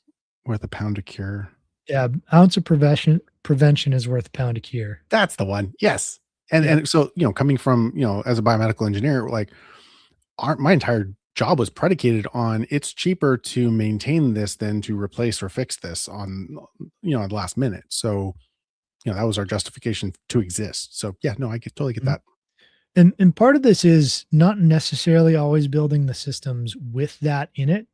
worth a pound to cure. yeah, ounce of prevention is worth a pound of cure. That's the one. Yes. And Yep. and so, coming from, as a biomedical engineer, like my entire job was predicated on it's cheaper to maintain this than to replace or fix this on, at the last minute. So, that was our justification to exist. So yeah, no, totally get Mhm. that. And part of this is not necessarily always building the systems with that in it,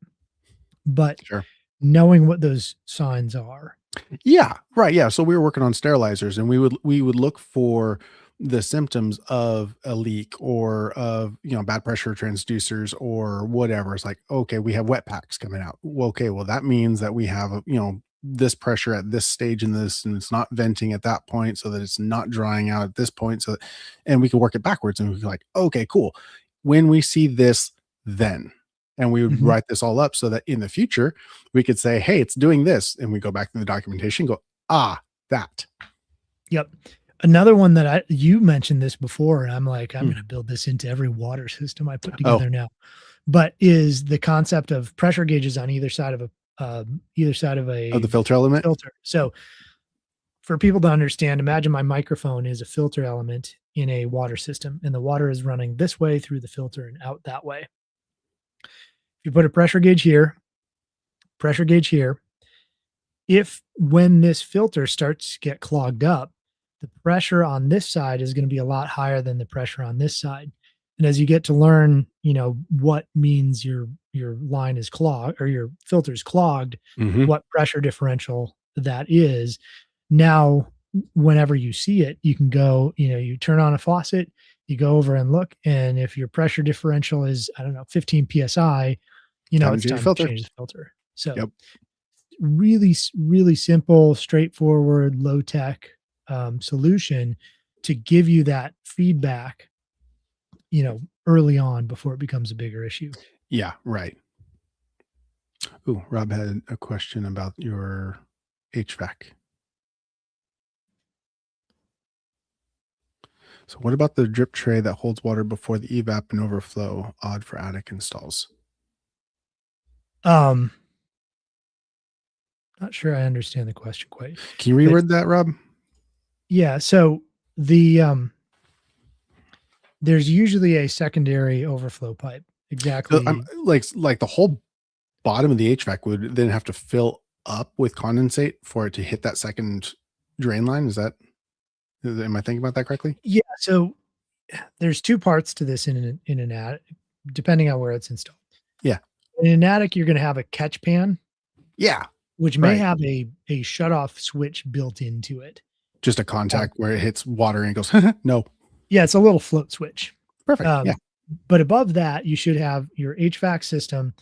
but Sure. knowing what those signs are. Yeah, right. Yeah. So we were working on sterilizers and we would look for the symptoms of a leak or of, bad pressure transducers or whatever. It's like, okay, we have wet packs coming out. Well, okay, well, that means that we have, this pressure at this stage in this, and it's not venting at that point so that it's not drying out at this point. And we can work it backwards and we can like, okay, cool. When we see this, then, and we would Mhm. write this all up so that in the future we could say, hey, it's doing this. And we go back to the documentation, go, that. Yep. Another one that you mentioned this before, and I'm like, I'm Hmm. going to build this into every water system I put Oh, together now. But is the concept of pressure gauges on either side of of the a filter element. filter. So for people to understand, imagine my microphone is a filter element in a water system, and the water is running this way through the filter and out that way. If you put a pressure gauge here, if when this filter starts to get clogged up, the pressure on this side is going to be a lot higher than the pressure on this side. And as you get to learn, what means your line is clogged or your filter's clogged, Hmm. what pressure differential that is. Now, whenever you see it, you can go, you turn on a faucet, you go over and look, and if your pressure differential is, I don't know, 15 psi, Time to it's change the time to filter. change the filter. So Yep. really simple, straightforward, low tech solution to give you that feedback, early on before it becomes a bigger issue. Yeah. Right. Ooh, Rob had a question about your HVAC. So what about the drip tray that holds water before the evap and overflow? Odd for attic installs. Um, Not sure I understand the question quite, Can you but reword that, Rob? yeah. So the there's usually a secondary overflow pipe. So I'm Exactly. like the whole bottom of the HVAC would then have to fill up with condensate for it to hit that second drain line. Am I thinking about that correctly? Yeah. So there's two parts to this in an attic, depending on where it's installed. Yeah. In an attic, you're going to have a catch pan, Yeah. which may Right. have a shut off switch built into it. Just a Um, contact where it hits water and it goes, no. yeah, it's a little float switch. Perfect. Yeah. Um, but above that, you should have your HVAC system,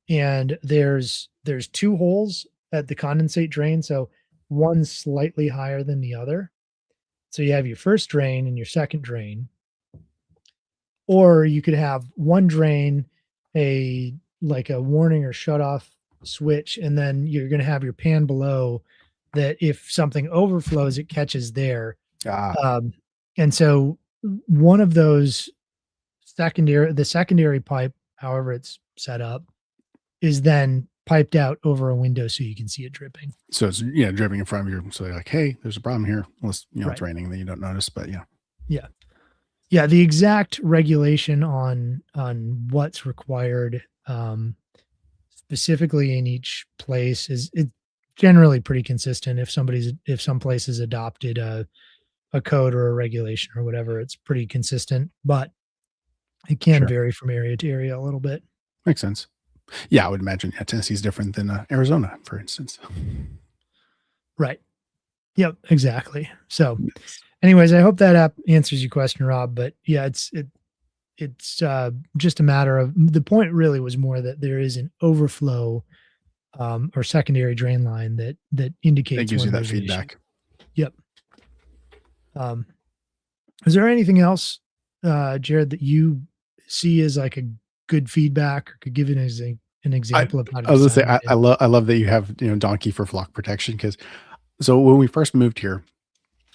and there's two holes at the condensate drain, so one slightly higher than the other. So you have your first drain and your second drain, or you could have one drain, a like a warning or shut off switch, and then you're going to have your pan below that if something overflows, it catches there. Ah, Um, and so one of those the secondary pipe, however it's set up, is then piped out over a window so you can see it dripping. So it's dripping in front of you. So you're like, hey, there's a problem here. Unless it's Right. raining, then you don't notice. But yeah. Yeah. Yeah, the exact regulation on what's required specifically in each place is generally pretty consistent. If some place has adopted a code or a regulation or whatever, it's pretty consistent, but it can Sure. vary from area to area a little bit. Makes sense. Yeah, I would imagine. Yeah, Tennessee's different than Arizona, for instance. Right. Yep, exactly. So anyways, I hope that app answers your question, Rob. But yeah, it's just a matter of the point really was more that there is an overflow or secondary drain line that It indicates gives you when that there's an issue. feedback. Yep. Is there anything else, Jared, that you see as like a good feedback or could give an example of how to I was gonna say design it? I love that you have donkey for flock protection because so when we first moved here,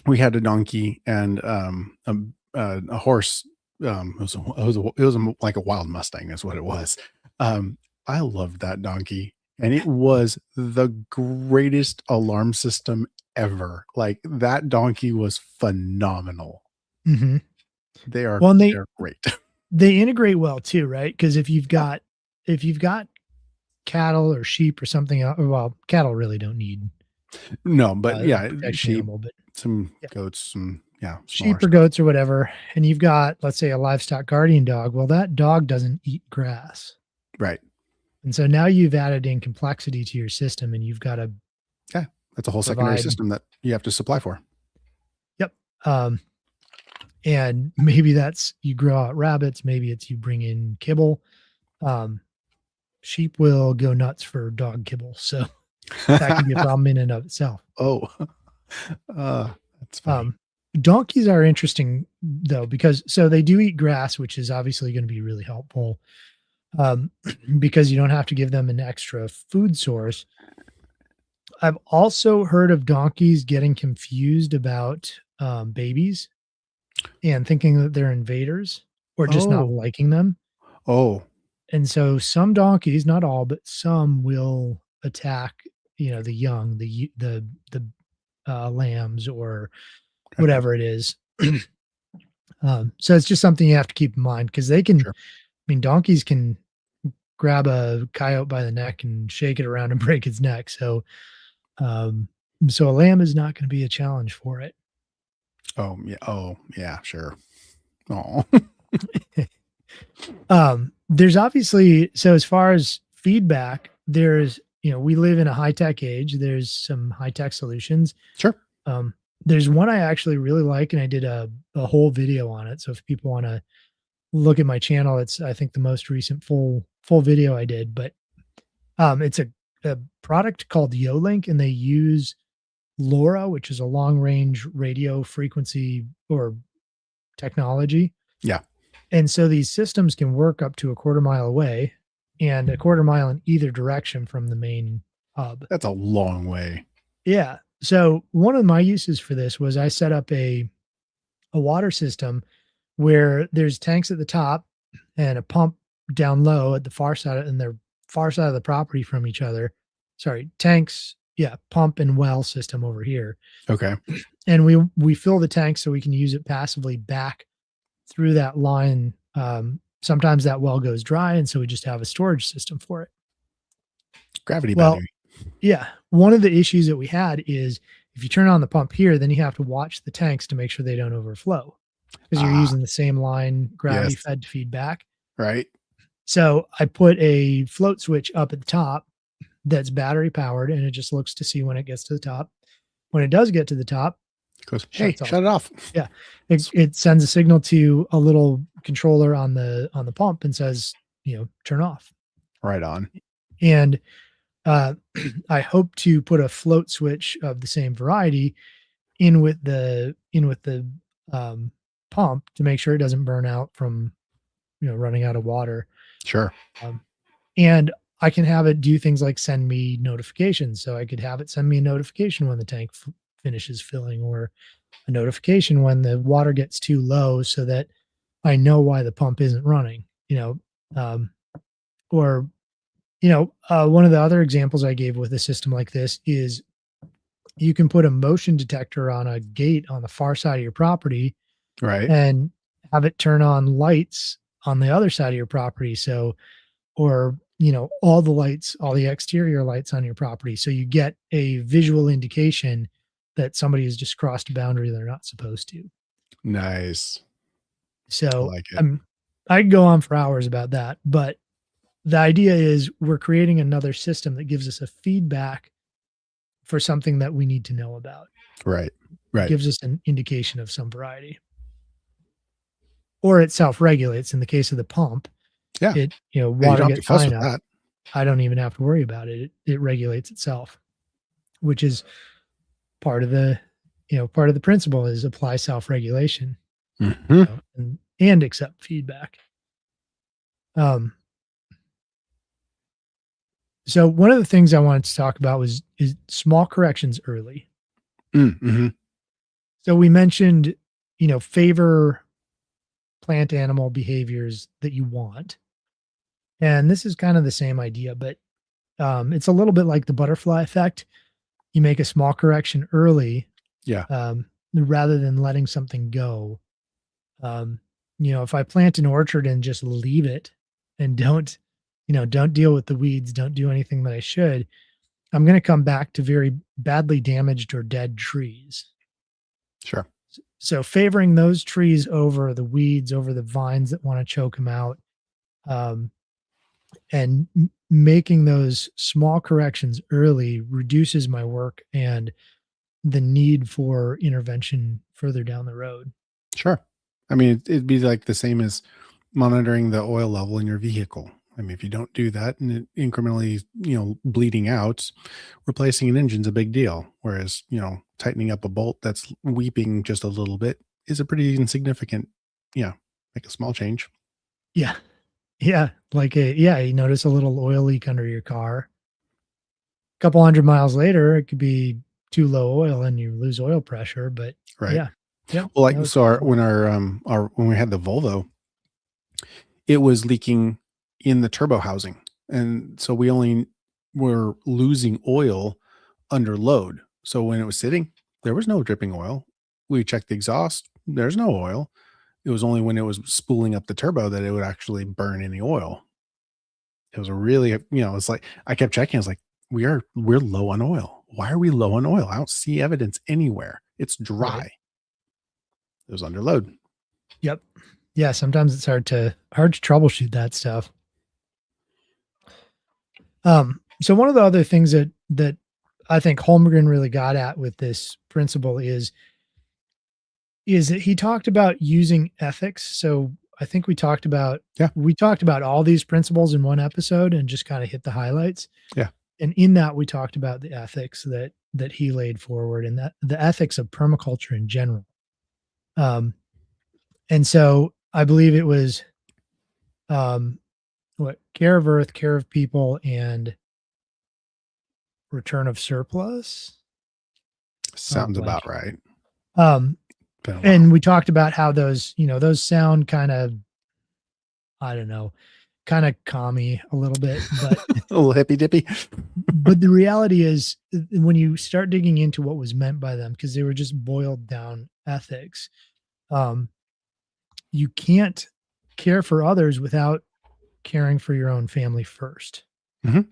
we had a donkey and a horse. Like a wild Mustang is what it was. I loved that donkey, and it was the greatest alarm system ever. Like that donkey was phenomenal. Mhm. They are Well, and they're great. they integrate well too, right? Because if you've got cattle or sheep or something else, well, cattle really don't need No, but a yeah, protection sheep, animal, but some yeah, goats, some sheep smaller or stuff. goats or whatever, and you've got, let's say, a livestock guardian dog. Well, that dog doesn't eat grass, Right. and so now you've added in complexity to your system, and you've got to Yeah. That's a whole secondary provide. system that you have to supply for. Yep. And maybe that's you grow out rabbits, maybe it's you bring in kibble. Um, sheep will go nuts for dog kibble, so that can be a problem in and of itself. Oh, that's funny. Donkeys are interesting though, because so they do eat grass, which is obviously going to be really helpful. Because you don't have to give them an extra food source. I've also heard of donkeys getting confused about babies and thinking that they're invaders or just not Oh, liking them. oh, And so some donkeys, not all, but some will attack, the young, the lambs or okay, whatever it is. So it's just something you have to keep in mind because they can, sure. I mean, donkeys can grab a coyote by the neck and shake it around and break its neck. Um, so a lamb is not going to be a challenge for it. Oh, yeah, sure. Oh, There's obviously, so as far as feedback, there's, we live in a high tech age. There's some high tech solutions. sure. Um, there's one I actually really like, and I did a whole video on it. So if people want to look at my channel, it's I think the most recent full video I did. But it's a product called YoLink, and they use LoRa, which is a long range radio frequency or technology. Yeah, And so these systems can work up to a quarter mile away and a quarter mile in either direction from the main hub. that's a long way. Yeah. So one of my uses for this was I set up a water system where there's tanks at the top and a pump down low at the far side and they're far side of the property from each other. Sorry, tanks, yeah, pump and well system over here. Okay, And we fill the tank so we can use it passively back through that line. Sometimes that well goes dry, and so we just have a storage system for it. gravity Well, battery. yeah, one of the issues that we had is if you turn on the pump here, then you have to watch the tanks to make sure they don't overflow because you're Ah, using the same line gravity yes, fed to feed back. right. So I put a float switch up at the top that's battery powered, and it just looks to see when it gets to the top. When it does get to the top, Goes, hey, shuts off. shut it off. Yeah, it sends a signal to a little controller on the pump and says, turn off. Right on. And I hope to put a float switch of the same variety in with the pump to make sure it doesn't burn out from running out of water. Sure. And I can have it do things like send me notifications. So I could have it send me a notification when the tank finishes filling, or a notification when the water gets too low, so that I know why the pump isn't running. Or One of the other examples I gave with a system like this is you can put a motion detector on a gate on the far side of your property Right. and have it turn on lights on the other side of your property. So, or, all the lights, all the exterior lights on your property. So you get a visual indication that somebody has just crossed a boundary they're not supposed to. Nice. I So like it. I could go on for hours about that, but the idea is we're creating another system that gives us a feedback for something that we need to know about. Right. It Right. gives us an indication of some variety. Or it self-regulates in the case of the pump. Yeah. It, Yeah, you water don't have to gets fuss high with enough, that. I don't even have to worry about it. It regulates itself, which is part of the principle is apply self-regulation, Mhm. and accept feedback. Um, so one of the things I wanted to talk about is small corrections early. Mhm. So we mentioned, favor plant animal behaviors that you want. And this is kind of the same idea, but it's a little bit like the butterfly effect. You make a small correction early, Yeah. rather than letting something go. Um, if I plant an orchard and just leave it and don't deal with the weeds, don't do anything that I should, I'm going to come back to very badly damaged or dead trees. Sure. So favoring those trees over the weeds, over the vines that want to choke them out, um, and making those small corrections early reduces my work and the need for intervention further down the road. Sure. I mean, it'd be like the same as monitoring the oil level in your vehicle. I mean, if you don't do that and it incrementally, bleeding out, replacing an engine's a big deal. Whereas, tightening up a bolt that's weeping just a little bit is a pretty insignificant, make a small change. Yeah. Yeah. You notice a little oil leak under your car. A couple 100 miles later, it could be too low oil and you lose oil pressure. But Right. yeah. Yep. Well, That like, was so small. when we had the Volvo, it was leaking in the turbo housing. And so we only were losing oil under load. So when it was sitting, there was no dripping oil. We checked the exhaust, there's no oil. It was only when it was spooling up the turbo that it would actually burn any oil. It was a really, it's like I kept checking. I was like, we're low on oil. Why are we low on oil? I don't see evidence anywhere. It's Right. dry. It was under load. Yep. Yeah. Sometimes it's hard to troubleshoot that stuff. So one of the other things that I think Holmgren really got at with this principle is that he talked about using ethics. So I think Yeah. we talked about all these principles in one episode and just kind of hit the highlights. Yeah. And in that we talked about the ethics that he laid forward and that the ethics of permaculture in general. And so I believe it was what care of earth, care of people, and return of surplus. Sounds about Blank. right. Um, Been a while. and we talked about how those sound kind of, I don't know, kind of commie a little bit, but A little hippy dippy. but the reality is when you start digging into what was meant by them, because they were just boiled down ethics, you can't care for others without caring for your own family first. Mhm.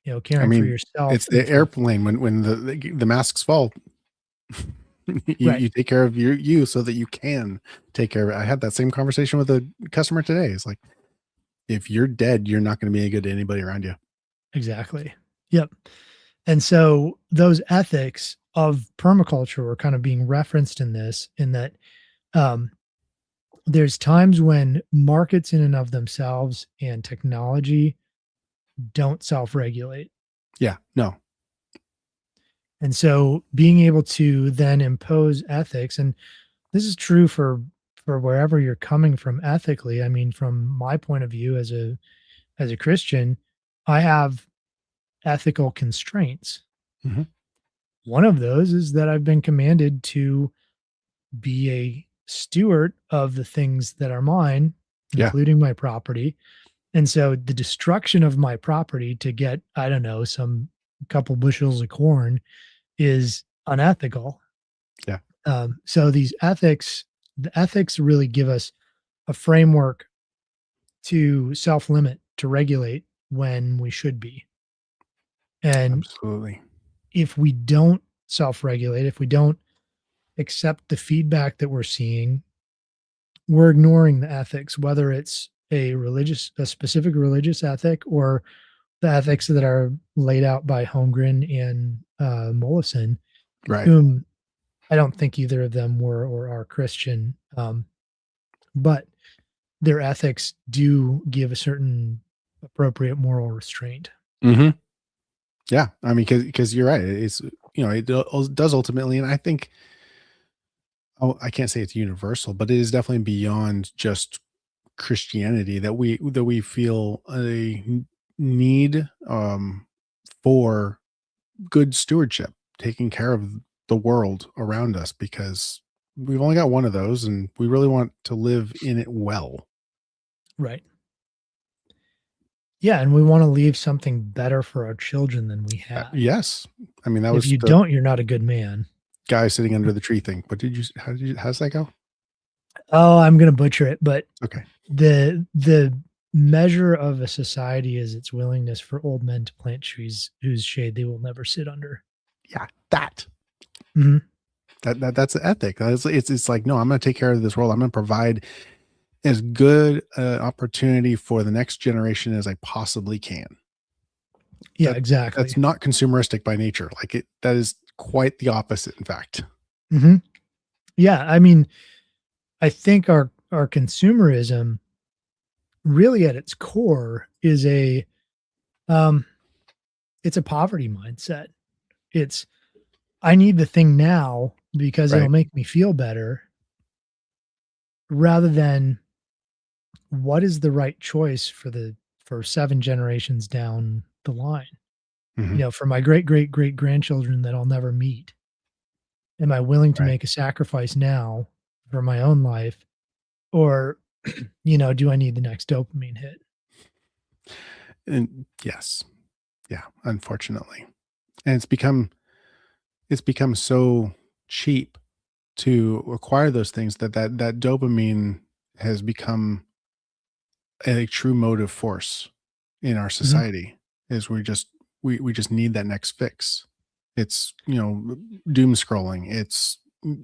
I Caring for mean, yourself. it's the airplane when the masks fall. you, Right. you take care of you so that you can take care of it. I had that same conversation with a customer today. It's like, if you're dead, you're not going to be any good to anybody around you. Exactly. Yep. And so those ethics of permaculture were kind of being referenced in this, in that um, there's times when markets in and of themselves and technology don't self-regulate. Yeah, no. And so being able to then impose ethics, and this is true for wherever you're coming from ethically. I mean, from my point of view as a Christian, I have ethical constraints. Mhm. One of those is that I've been commanded to be a steward of the things that are mine, Yeah. including my property, And so the destruction of my property to get, I don't know, some couple bushels of corn is unethical. Yeah. So the ethics really give us a framework to self-limit, to regulate when we should be. And Absolutely. if we don't self-regulate, if we don't accept the feedback that we're seeing, we're ignoring the ethics, whether it's a specific religious ethic or the ethics that are laid out by Holmgren and Mollison, Right. whom I don't think either of them were or are Christian, but their ethics do give a certain appropriate moral restraint. Hmm. Yeah. I mean, because you're right. It's, it does ultimately, and I think, oh, I can't say it's universal, but it is definitely beyond just Christianity that we feel a need for good stewardship, taking care of the world around us, because we've only got one of those and we really want to live in it well. Right. Yeah, and we wanna leave something better for our children than we had. Yes. I mean, that If was you the don't, you're not a good man. guy sitting under the tree thing. But how's that go? Oh, I'm gonna butcher it, but Okay. the measure of a society is its willingness for old men to plant trees whose shade they will never sit under. Yeah. That. Mhm. That's the ethic. It's like, no, I'm going to take care of this world. I'm going to provide as good opportunity for the next generation as I possibly can. Yeah, That exactly. that's not consumeristic by nature. That is quite the opposite, in fact. Mhm. Yeah, I mean, I think our consumerism really at its core is um it's a poverty mindset. It's I need the thing now because it'll Right. make me feel better rather than what is the right choice for 7 generations down the line. Hmm. For my great great great grandchildren that I'll never meet. Am I willing to Right. make a sacrifice now for my own life or do I need the next dopamine hit? And yes. Yeah. Unfortunately. And it's become so cheap to acquire those things that dopamine has become a true motive force in our Mhm. society. Is we just need that next fix. It's, doom scrolling, it's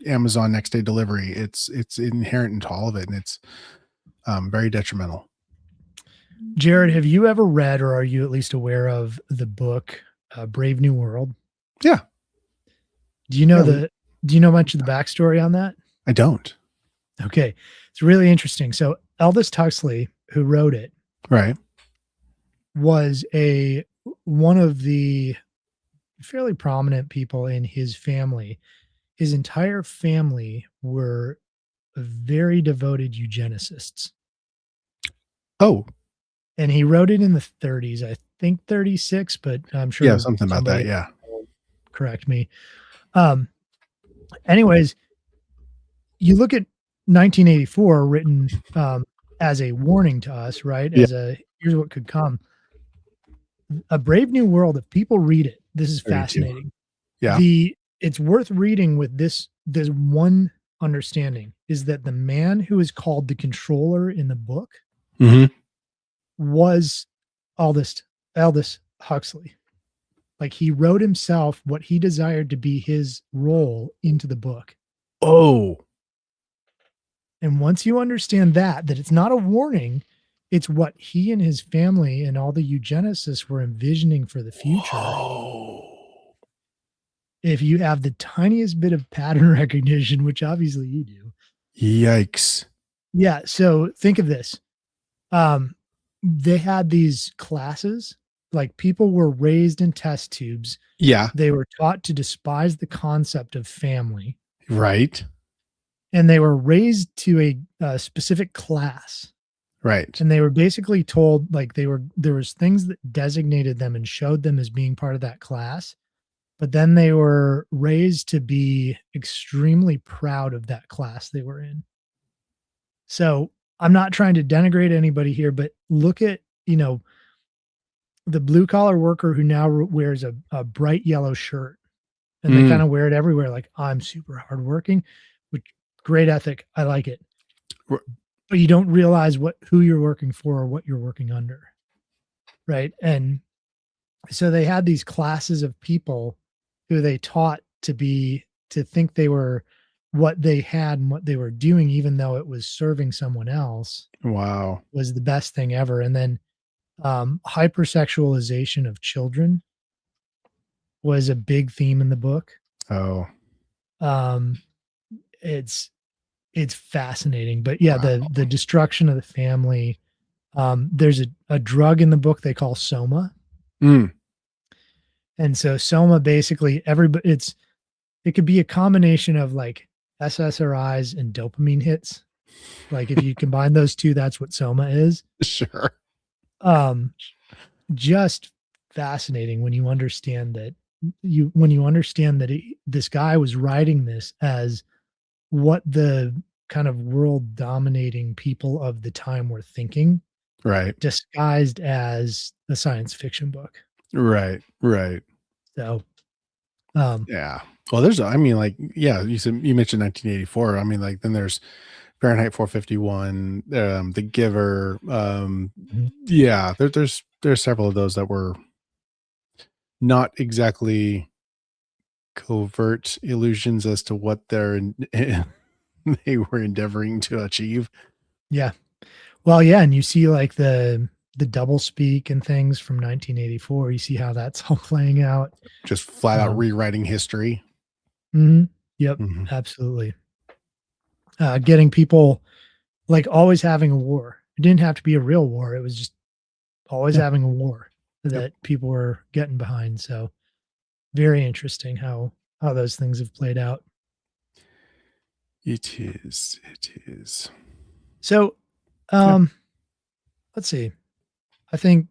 Amazon next day delivery, it's inherent into all of it, and it's very detrimental. Jared, have you ever read or are you at least aware of the book, Brave New World? Yeah. Do you know Yeah. the do you know much of the backstory on that? I don't. Okay. It's really interesting. So Aldous Huxley, who wrote it, Right. was a one of the fairly prominent people in his family. His entire family were very devoted eugenicists. Oh, And he wrote it in the 30s, I think 36, but I'm yeah, sure something about that. somebody Yeah. will correct me. Um, anyways, you look at 1984 written as a warning to us, right? Yeah. As a here's what could come. A Brave New World, if people read it, this is 32. fascinating. Yeah. It's worth reading with this one understanding is that the man who is called the controller in the book Hmm. was Aldous Huxley. Like he wrote himself what he desired to be his role into the book. Oh, And once you understand that it's not a warning, it's what he and his family and all the eugenicists were envisioning for the future. oh, If you have the tiniest bit of pattern recognition, which obviously you do. yikes. Yeah. So think of this. They had these classes, like people were raised in test tubes. Yeah. They were taught to despise the concept of family, Right. and they were raised to a specific class. Right. And they were basically told like there was things that designated them and showed them as being part of that class. But then they were raised to be extremely proud of that class they were in. So I'm not trying to denigrate anybody here, but look at you know, the blue collar worker who now wears a bright yellow shirt and they kind of wear it everywhere. Like, I'm super hardworking, which great ethic. I like it. R- But you don't realize who you're working for or what you're working under. Right. And so they had these classes of people who they taught to think they were what they had and what they were doing, even though it was serving someone else, Wow. was the best thing ever. And then hypersexualization of children was a big theme in the book. Oh, Um, it's fascinating, but yeah, wow. the destruction of the family. There's a drug in the book they call Soma, Mm, and so Soma basically it could be a combination of like SSRIs and dopamine hits. Like if you combine those two, that's what Soma is. sure. Um, just fascinating when you understand that this guy was writing this as what the kind of world dominating people of the time were thinking, Right. disguised as a science fiction book. Right. Right. So, Yeah. Well, I mean, like, yeah, you mentioned 1984. I mean, like, then there's Fahrenheit 451, The Giver. mhm. Yeah, there's several of those that were not exactly covert illusions as to what they were endeavoring to achieve. Yeah. Well, yeah, and you see like the double speak and things from 1984. You see how that's all playing out. Just flat out Um, rewriting history. mhm. Yep, Mhm. absolutely. Getting people like always having a war. It didn't have to be a real war. It was just always Yeah. having a war Yep. that people were getting behind. So very interesting how those things have played out. It is. It is. So Yeah. um let's see. I think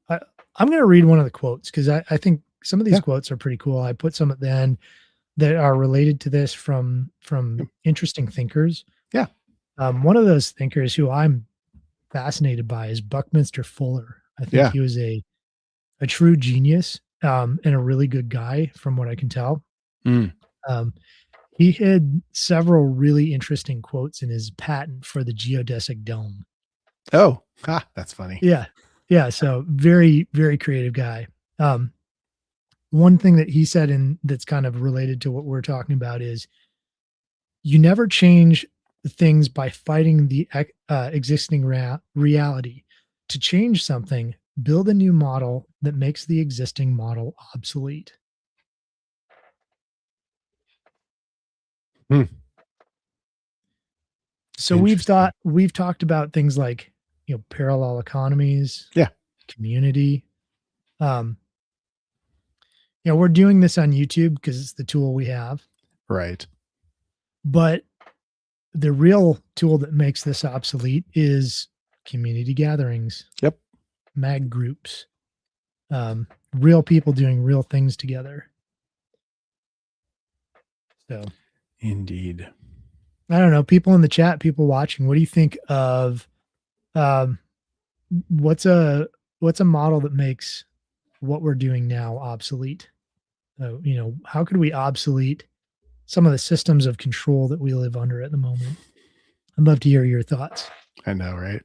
I, I'm gonna read one of the quotes because I think some of these Yeah. quotes are pretty cool. I put some at the end that are related to this from interesting thinkers. Yeah. One of those thinkers who I'm fascinated by is Buckminster Fuller. I think Yeah. he was a true genius, and a really good guy from what I can tell. Mm. Um, he had several really interesting quotes in his patent for the geodesic dome. Oh, that's funny. Yeah. Yeah. So very, very creative guy. Um, one thing that he said, and that's kind of related to what we're talking about, is you never change things by fighting the existing reality. To change something, build a new model that makes the existing model obsolete. Hmm. So Interesting. we've talked about things like, parallel economies, Yeah. community. Um, we're doing this on YouTube because it's the tool we have, Right. but the real tool that makes this obsolete is community gatherings, Yep. mag groups, real people doing real things together. So Indeed. I don't know, people in the chat, people watching, what do you think of um, what's a model that makes what we're doing now obsolete? How could we obsolete some of the systems of control that we live under at the moment? I'd love to hear your thoughts. I know, right?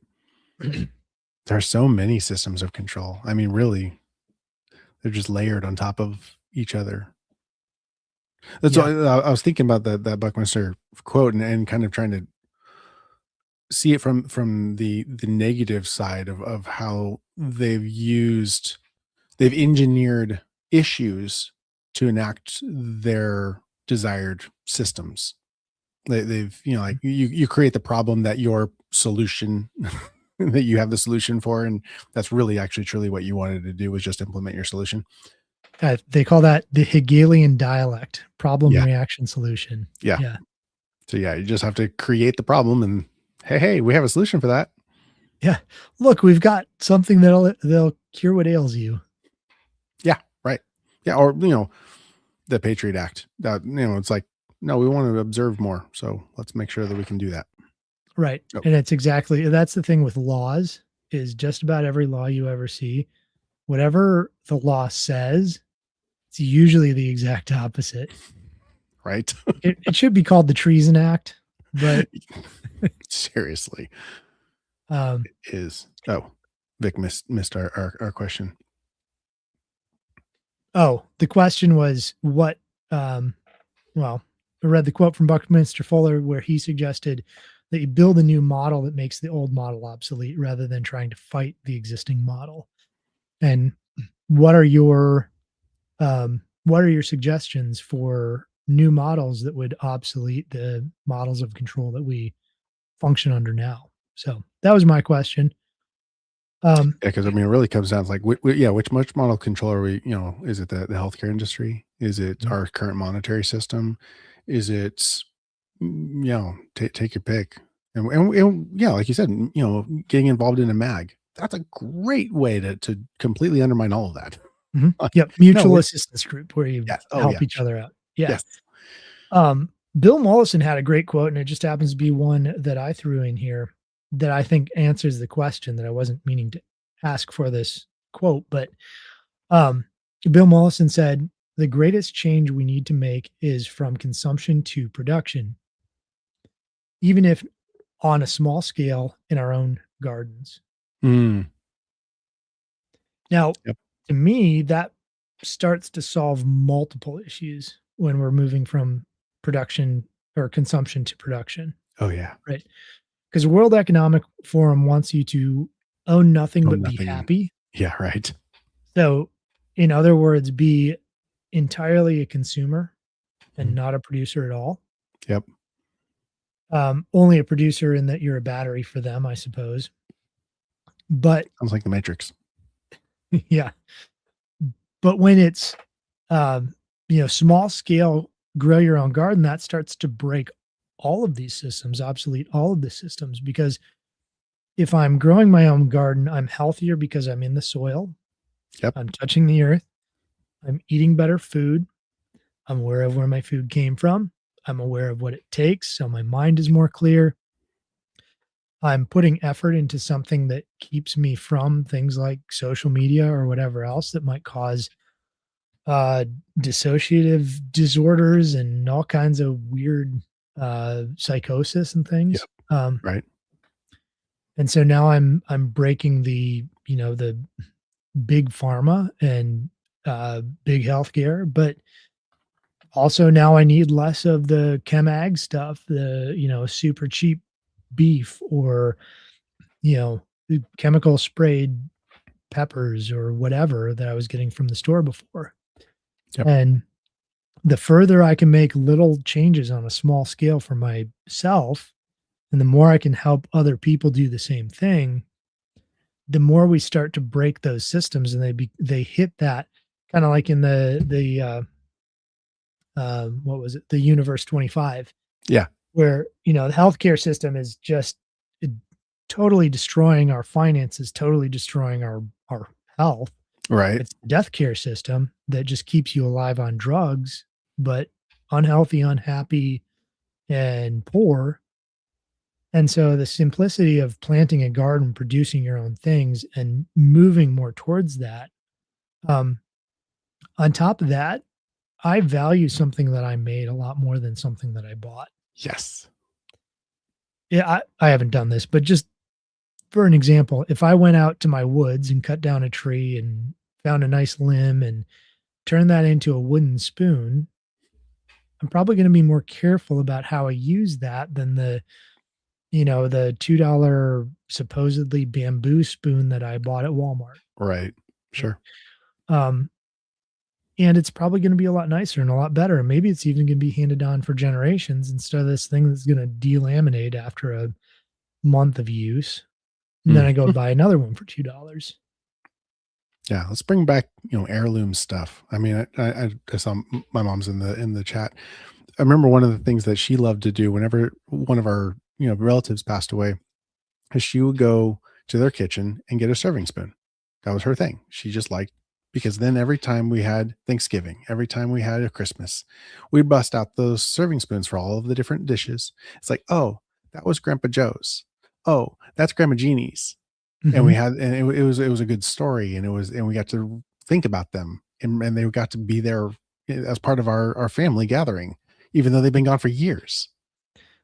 There's so many systems of control. I mean, really, they're just layered on top of each other. That's Yeah. why I was thinking about that Buckminster quote and kind of trying to see it from the negative side of how they've engineered issues to enact their desired systems. They've like you create the problem that your solution that you have the solution for, and that's really actually truly what you wanted to do was just implement your solution. They call that the Hegelian dialect, problem, Yeah. reaction, solution. Yeah. Yeah. So yeah, you just have to create the problem and hey, we have a solution for that. Yeah. Look, we've got something that'll cure what ails you. Yeah, right. Yeah, or the Patriot Act. It's like, no, we want to observe more. So let's make sure that we can do that. Right. Oh. And that's the thing with laws. is just about every law you ever see. Whatever the law says, it's usually the exact opposite. Right. It should be called the Treason Act, but Seriously. um, It is. Oh, Vic missed our question. oh, the question was what? Well, I read the quote from Buckminster Fuller where he suggested that you build a new model that makes the old model obsolete rather than trying to fight the existing model. And what are your suggestions for new models that would obsolete the models of control that we function under now? So that was my question. Yeah, because I mean, it really comes down to like, which much model control are we? Is it the healthcare industry? Is it Mhm. our current monetary system? Is it, take your pick. And yeah, like you said, getting involved in a mag. That's a great way to completely undermine all of that. Yep, No, mutual assistance group where you yes. Oh help yeah, each other out. Yeah. yes. Bill Mollison had a great quote, and it just happens to be one that I threw in here that I think answers the question that I wasn't meaning to ask for this quote. But um, Bill Mollison said, "The greatest change we need to make is from consumption to production, even if on a small scale in our own gardens." Mm, Now, yep. to me, that starts to solve multiple issues when we're moving from production or consumption to production, Oh yeah. right? Because the World Economic Forum wants you to own nothing Oh, but be nothing. happy. Yeah. Right. So, in other words, be entirely a consumer and Mm, not a producer at all. yep. Only a producer in that you're a battery for them, I suppose. But Sounds like the Matrix. yeah, but when it's small scale, grow your own garden, that starts to break all of these systems, obsolete all of the systems. Because if I'm growing my own garden, I'm healthier because I'm in the soil, Yep. I'm touching the earth, I'm eating better food, I'm aware of where my food came from, I'm aware of what it takes, so my mind is more clear. I'm putting effort into something that keeps me from things like social media or whatever else that might cause uh, dissociative disorders and all kinds of weird psychosis and Yep. things. Right. And so now I'm breaking the big pharma and big healthcare, but also now I need less of the chemag stuff, the super cheap beef or the chemical sprayed peppers or whatever that I was getting from the store before. Yep. And the further I can make little changes on a small scale for myself, and the more I can help other people do the same thing, the more we start to break those systems, and they hit that kind of like in the what was it, the Universe 25, Yeah. where the healthcare system is just it, totally destroying our finances, totally destroying our health. Right. It's the death care system that just keeps you alive on drugs, but unhealthy, unhappy, and poor. And so the simplicity of planting a garden, producing your own things, and moving more towards that. Um, on top of that, I value something that I made a lot more than something that I bought. Yes. Yeah, I haven't done this, but just for an example, if I went out to my woods and cut down a tree and found a nice limb and turned that into a wooden spoon, I'm probably going to be more careful about how I use that than the $2 supposedly bamboo spoon that I bought at Walmart. Right. Right. Sure. Um, and it's probably going to be a lot nicer and a lot better. And maybe it's even going to be handed on for generations instead of this thing that's going to delaminate after a month of use. And then Mm. I go buy another one for $2. Yeah, let's bring back, heirloom stuff. I mean, I saw my mom's in the chat. I remember one of the things that she loved to do whenever one of our, relatives passed away, is she would go to their kitchen and get a serving spoon. That was her thing. She just liked, because then every time we had Thanksgiving, every time we had a Christmas, we'd bust out those serving spoons for all of the different dishes. It's like, oh, that was Grandpa Joe's. Oh, that's Grandma Jeannie's. and we Mhm. had, and it was a good story, and we got to think about them, and they got to be there as part of our family gathering, even though they've been gone for years.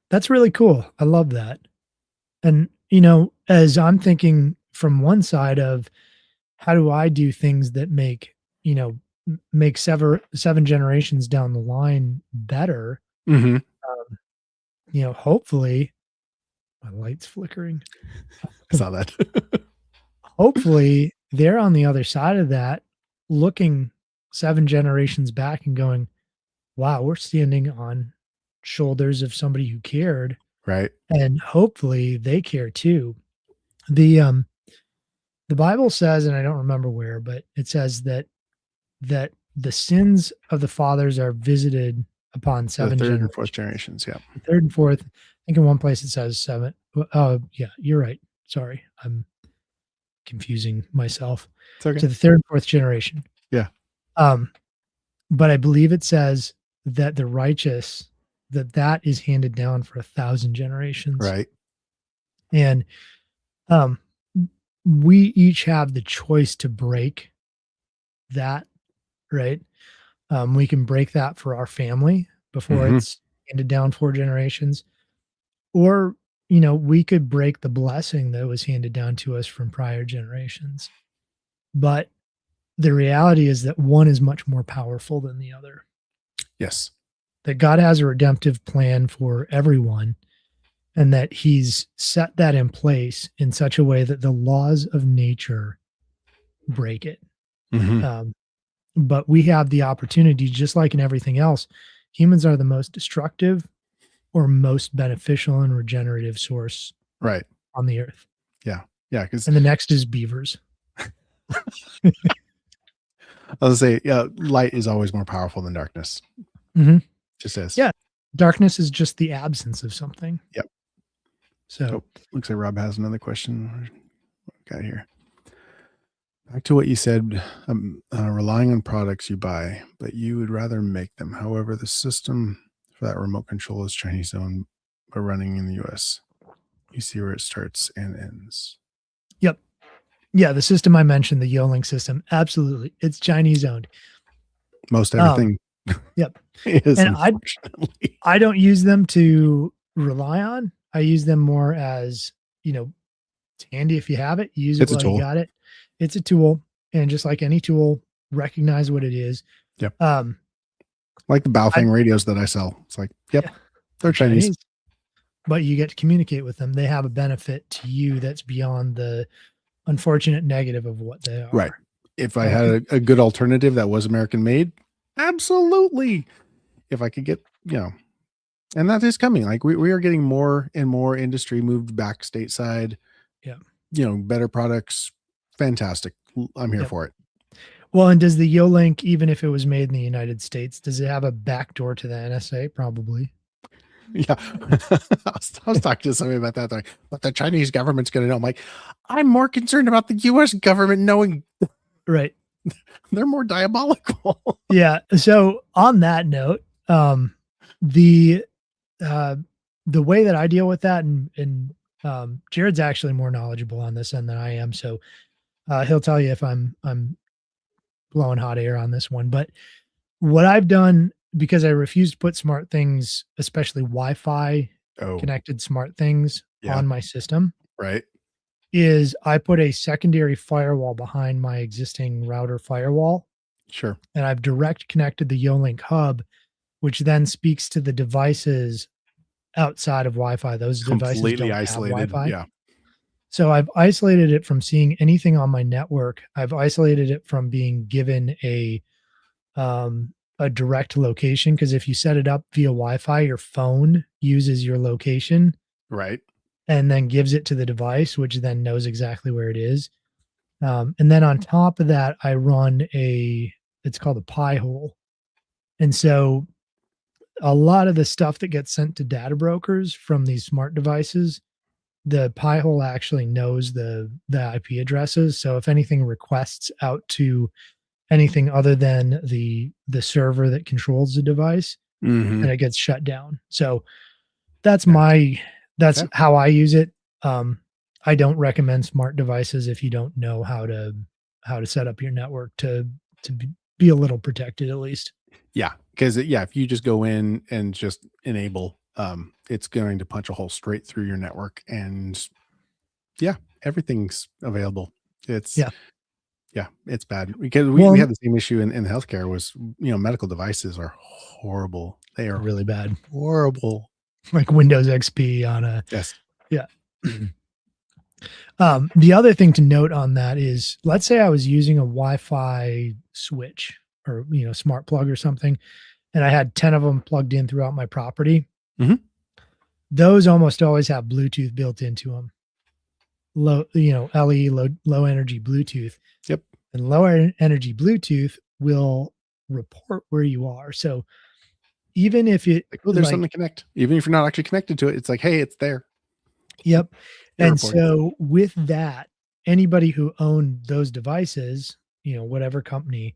That's really cool. I love that. And, as I'm thinking from one side of how do I do things that make, make 7 generations down the line better, Hmm. um, hopefully my light's flickering. I saw that. Hopefully, they're on the other side of that, looking 7 generations back and going, "Wow, we're standing on shoulders of somebody who cared," Right. and hopefully they care too. The, um the Bible says, and I don't remember where, but it says that the sins of the fathers are visited upon The 7 third and fourth generations. generations. Yeah. The 3rd and 4th, I think in one place it says 7. Oh, yeah, you're right. Sorry, I'm confusing myself. It's okay. To the 3rd and 4th generation. Yeah. Um, but I believe it says that the righteous, that is handed down for 1,000 generations. Right. And, um, we each have the choice to break that, right? We can break that for our family before Hmm. it's handed down 4 generations, or, we could break the blessing that was handed down to us from prior generations. But the reality is that one is much more powerful than the other. Yes. That God has a redemptive plan for everyone, and that He's set that in place in such a way that the laws of nature break it. Hmm. Um, but we have the opportunity, just like in everything else, humans are the most destructive or most beneficial and regenerative source Right. on the earth. Yeah. Yeah. Because And the next is beavers. I was gonna say, yeah, light is always more powerful than darkness. Mhm. Just is. Yeah. Darkness is just the absence of something. Yep. So, Oh, looks like Rob has another question. What we got here? Back to what you said, relying on products you buy, but you would rather make them. However, the system for that remote control is Chinese owned, but running in the US. You see where it starts and ends. yep. Yeah, the system I mentioned, the Yolink system, absolutely. It's Chinese owned. Most Um, everything yep. is, And unfortunately. I don't use them to rely on. I use them more as, it's handy if you have it, use it It's a while you tool. got it. It's a tool, and just like any tool, recognize what it is. Yep. Um, Like the I Baofeng radios that I sell. It's like, yep, yeah, they're Chinese. but you get to communicate with them. They have a benefit to you that's beyond the unfortunate negative of what they Right. are. If I had a good alternative that was American made, absolutely. If I could get, and that is coming. Like we are getting more and more industry moved back stateside, Yeah. Better products. Fantastic. I'm here Yep. for it. Well, and does the Yolink, even if it was made in the United States, does it have a backdoor to the NSA? Probably. Yeah. I was talking to somebody about that. Like, but the Chinese government's going to know. I'm like, I'm more concerned about the US government knowing Right. they're more diabolical. Yeah. So on that note, the uh, the way that I deal with that, and Jared's actually more knowledgeable on this end than I am, so he'll tell you if I'm blowing hot air on this one. But what I've done, because I refuse to put smart things, especially Wi-Fi Oh, connected smart things, yeah. on my system, Right. is I put a secondary firewall behind my existing router firewall, Sure. and I've direct connected the Yolink hub, which then speaks to the devices outside of Wi-Fi. Those devices Completely don't have isolated. Wi-Fi. Yeah. So I've isolated it from seeing anything on my network. I've isolated it from being given a direct location, because if you set it up via Wi-Fi, your phone uses your location Right. and then gives it to the device, which then knows exactly where it is. And then on top of that, I run it's called a Pi hole. And so a lot of the stuff that gets sent to data brokers from these smart devices, the Pi hole actually knows the IP addresses. So if anything requests out to anything other than the server that controls the device, Mm-hmm. and it gets shut down. So that's Yeah. that's Yeah. how I use it. Um, I don't recommend smart devices if you don't know how to set up your network to be a little protected at least. Yeah, because yeah, if you just go in and just enable, it's going to punch a hole straight through your network, and yeah, everything's available. It's Yeah. yeah, it's bad because we Well, had the same issue in healthcare. Was medical devices are horrible. They are really bad. horrible. Like Windows XP on a Yes. yeah. The other thing to note on that is, let's say I was using a Wi-Fi switch or smart plug or something, and I had 10 of them plugged in throughout my property. Mhm. Those almost always have Bluetooth built into them. LE, low energy Bluetooth. Yep. And lower energy Bluetooth will report where you are. So even if it Like, oh, there's something to connect. Even if you're not actually connected to it, it's like, hey, it's there. yep. It And reports. so with that, anybody who owned those devices, whatever company,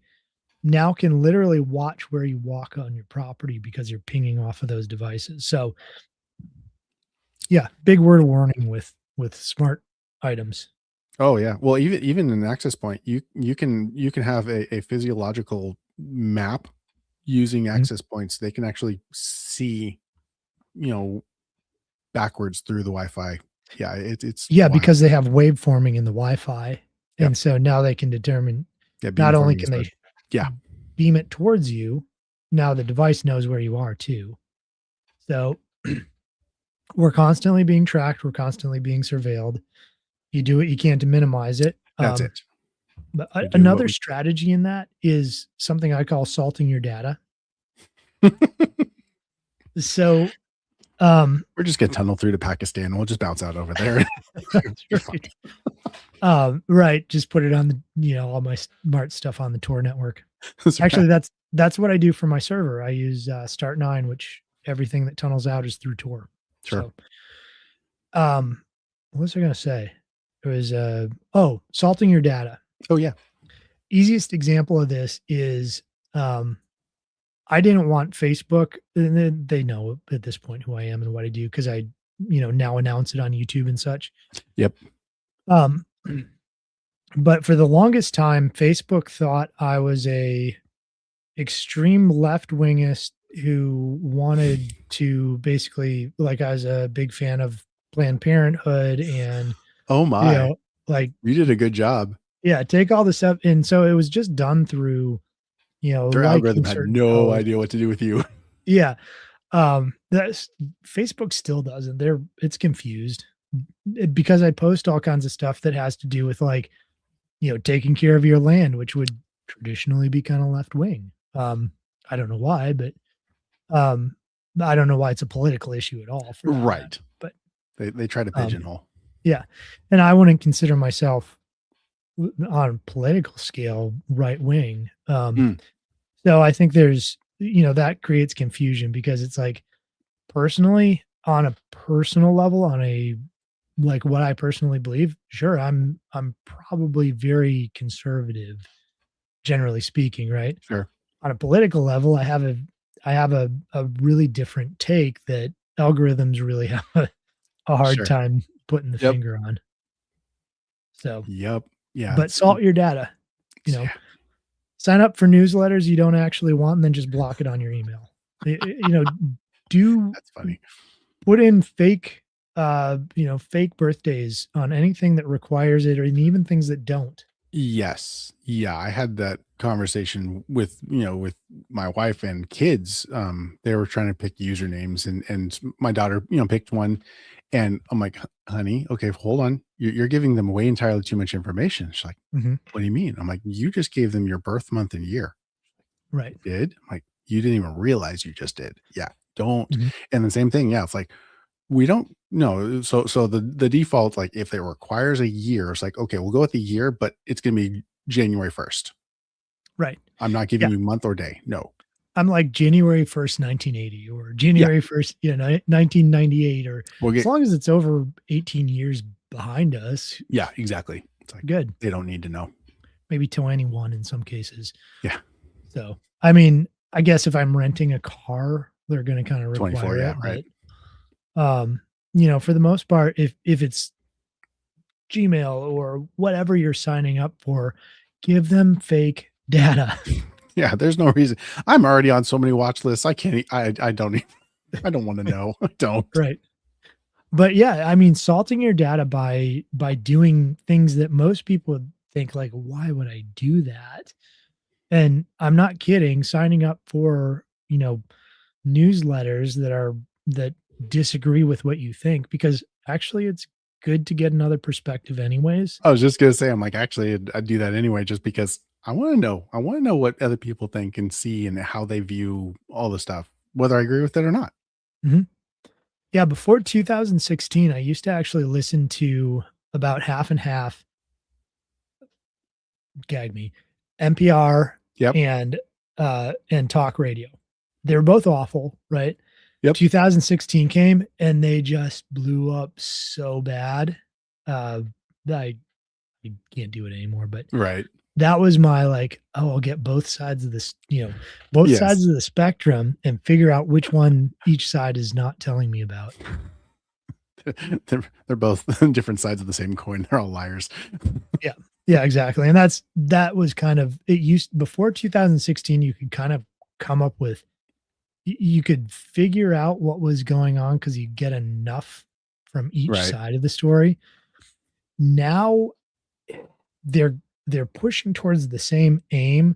now can literally watch where you walk on your property because you're pinging off of those devices. So yeah, big word of warning with smart items. Oh yeah. Well, even in access point, you can have a physiological map using Mhm. access points. They can actually see, you know, backwards through the Wi-Fi. Yeah, it's Yeah, wild. because they have waveforming in the Wi-Fi. Yep. And so now they can determine, Yeah, not only beamforming is can good. they Yeah. beam it towards you, now the device knows where you are too. So we're constantly being tracked, we're constantly being surveilled. You do what you can to minimize it. That's it. But We do what another we strategy in that is something I call salting your data. So, um, we're just gonna tunnel through to Pakistan. We'll just bounce out over there. It'll that's be fine. right. Right. Just put it on all my smart stuff on the Tor network. That's Actually, right. that's what I do for my server. I use Start9, which everything that tunnels out is through Tor. Sure. So, what was I going to say? It was salting your data. Oh yeah. Easiest example of this is I didn't want Facebook, and they know at this point who I am and what I do because I, now announce it on YouTube and such. Yep. Um, but for the longest time, Facebook thought I was a extreme left wingist who wanted to basically, like, I was a big fan of Planned Parenthood and, Oh you my. know, like, You did a good job. yeah, take all the stuff. And so it was just done through, Their liking algorithm had certain no posts. idea what to do with you. Yeah. That's Facebook still doesn't. It's confused because I post all kinds of stuff that has to do with, like, taking care of your land, which would traditionally be kind of left wing. I don't know why, but um, I don't know why it's a political issue at all for that matter. Right. But They try to um, pigeonhole. yeah, and I wouldn't consider myself on a political scale right wing. Mm. So I think there's that creates confusion because it's like, personally, on a personal level, on a, like, what I personally believe, sure, I'm probably very conservative, generally speaking, right? Sure. On a political level, I have a really different take that algorithms really have a hard Sure. time putting the Yep. finger on. So, Yep. Yeah. but salt your data, you know, Yeah. sign up for newsletters you don't actually want, and then just block it on your email. Do That's funny. put in fake, fake birthdays on anything that requires it, or even things that don't. Yes. Yeah, I had that conversation with my wife and kids. They were trying to pick usernames, and my daughter, picked one, and I'm like, honey, okay, hold on. You're giving them way entirely too much information. She's like, Mhm. what do you mean? I'm like, you just gave them your birth month and year. Right. Did? I'm like, you didn't even realize you just did. Yeah. Don't. Mhm. And the same thing. Yeah. It's like, we don't know. So the default, like if it requires a year, it's like, okay, we'll go with the year, but it's gonna be January 1st. Right. I'm not Yeah. giving you month or day. No. I'm like January 1st, 1980, or Yeah. January 1st, 1998, or We'll as get long as it's over 18 years behind us, yeah, exactly. It's like good. they don't need to know. Maybe 21 in some cases. Yeah. So, I mean, I guess if I'm renting a car, they're going to kind of 24, require yeah, it, right. but for the most part, if it's Gmail or whatever you're signing up for, give them fake data. Yeah, there's no reason. I'm already on so many watch lists. I can't. I don't. I don't want to know. I don't. Right. But yeah, I mean, salting your data by doing things that most people would think like, why would I do that? And I'm not kidding, signing up for, newsletters that disagree with what you think, because actually it's good to get another perspective anyways. I was just gonna say, I'm like, actually, I'd do that anyway, just because I want to know. I want to know what other people think and see and how they view all the stuff, whether I agree with it or not. Mhm. Yeah, before 2016, I used to actually listen to about half and half, gag me, NPR Yep. and talk radio. They were both awful, right? Yep. 2016 came and they just blew up so bad, that I can't do it anymore, but Right. that was my, like, "Oh, I'll get both sides of this, both Yes. sides of the spectrum and figure out which one each side is not telling me about." They're both different sides of the same coin. They're all liars. Yeah. Yeah, exactly, and that was kind of it used before 2016, you could kind of come up with you could figure out what was going on because you get enough from each Right. side of the story. Now, they're they're pushing towards the same aim,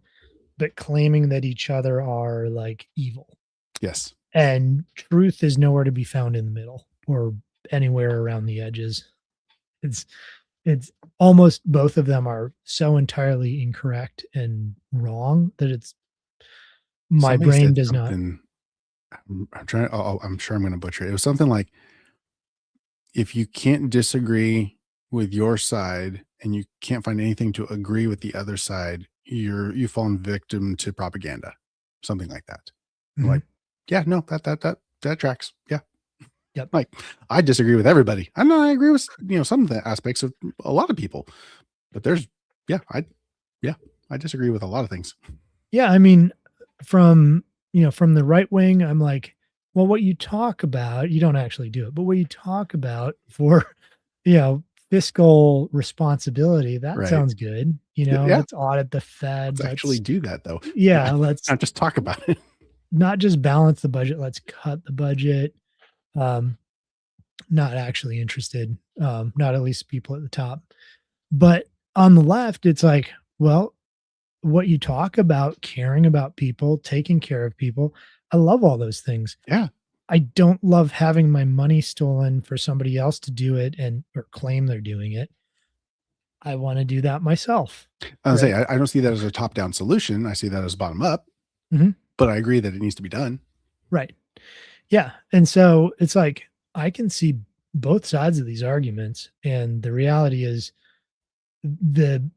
but claiming that each other are, like, evil, Yes. and truth is nowhere to be found in the middle or anywhere around the edges. It's it's almost both of them are so entirely incorrect and wrong that it's my Somebody brain said does not. something. I'm trying. I'm sure I'm going to butcher it. It was something like, if you can't disagree with your side and you can't find anything to agree with the other side, you've fallen victim to propaganda, something like that. I'm Mhm. like, yeah, no, that tracks. Yeah, Yep. like, I disagree with everybody. I know I agree with some of the aspects of a lot of people, but yeah, yeah, I disagree with a lot of things. Yeah, I mean, from, from the right wing, I'm like, well, what you talk about, you don't actually do it, but what you talk about for, you know, fiscal responsibility, that Right? sounds good. Yeah, Let's audit the Fed. let's actually do that though. Yeah, Yeah, let's not just talk about it. not just balance the budget, let's cut the budget. Um, Not actually interested, not at least people at the top. But on the left, it's like, well, what you talk about, caring about people, taking care of people, I love all those things. Yeah, I don't love having my money stolen for somebody else to do it and or claim they're doing it. I wanna do that myself, I was say right? I don't see that as a top down solution. I see that as bottom up, Mhm. but I agree that it needs to be done. Right. Yeah, and so it's like, I can see both sides of these arguments, and the reality is the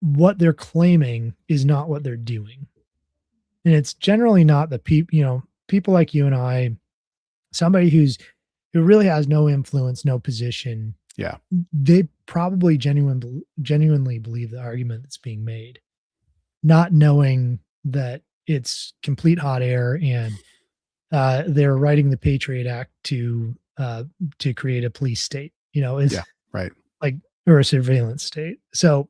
what they're claiming is not what they're doing. And it's generally not the people like you and I, somebody who really has no influence, no position, Yeah, they probably genuinely believe the argument that's being made, not knowing that it's complete hot air and they're writing the Patriot Act to create a police state, is yeah, right. like or a surveillance state. So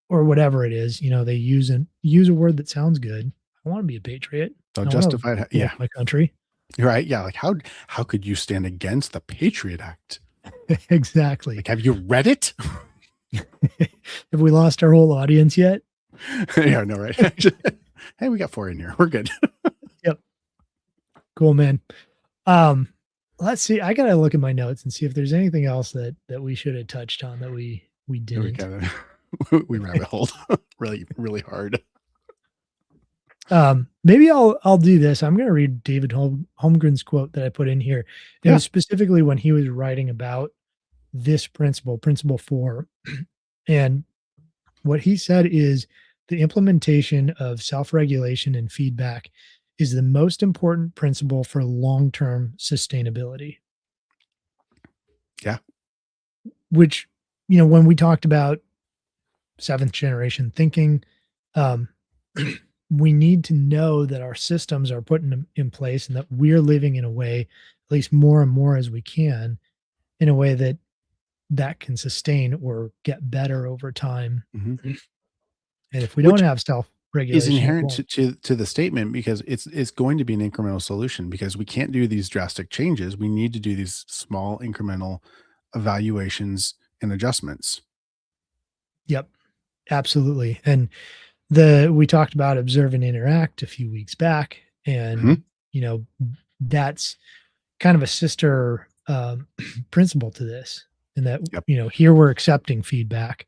or whatever it is, they use a word that sounds good. I want to be a patriot. They'll I want to justify it. protect Yeah, my country. you're right. Yeah, like, how could you stand against the Patriot Act? Exactly. Like, have you read it? Have we lost our whole audience yet? Yeah, no, right. Hey, we got 4 in here. We're good. Yep. Cool, man. Um, let's see. I gotta look at my notes and see if there's anything else that we should have touched on that we We didn't. kind of we rabbit holed really, really hard. Maybe I'll do this. I'm gonna read David Holmgren's quote that I put in here. It Yeah. was specifically when he was writing about this principle 4. And what he said is the implementation of self-regulation and feedback is the most important principle for long-term sustainability. Yeah. Which, when we talked about seventh generation thinking, um, we need to know that our systems are put in place and that we're living in a way, at least more and more as we can, in a way that that can sustain or get better over time. Mhm. And if we Which don't have is self-regulation, it inherent won't. to the statement, because it's going to be an incremental solution, because we can't do these drastic changes. We need to do these small incremental evaluations and adjustments. Yep, absolutely. And we talked about observe and interact a few weeks back, and Mhm. you know that's kind of a sister principle to this, in that Yep. here we're accepting feedback,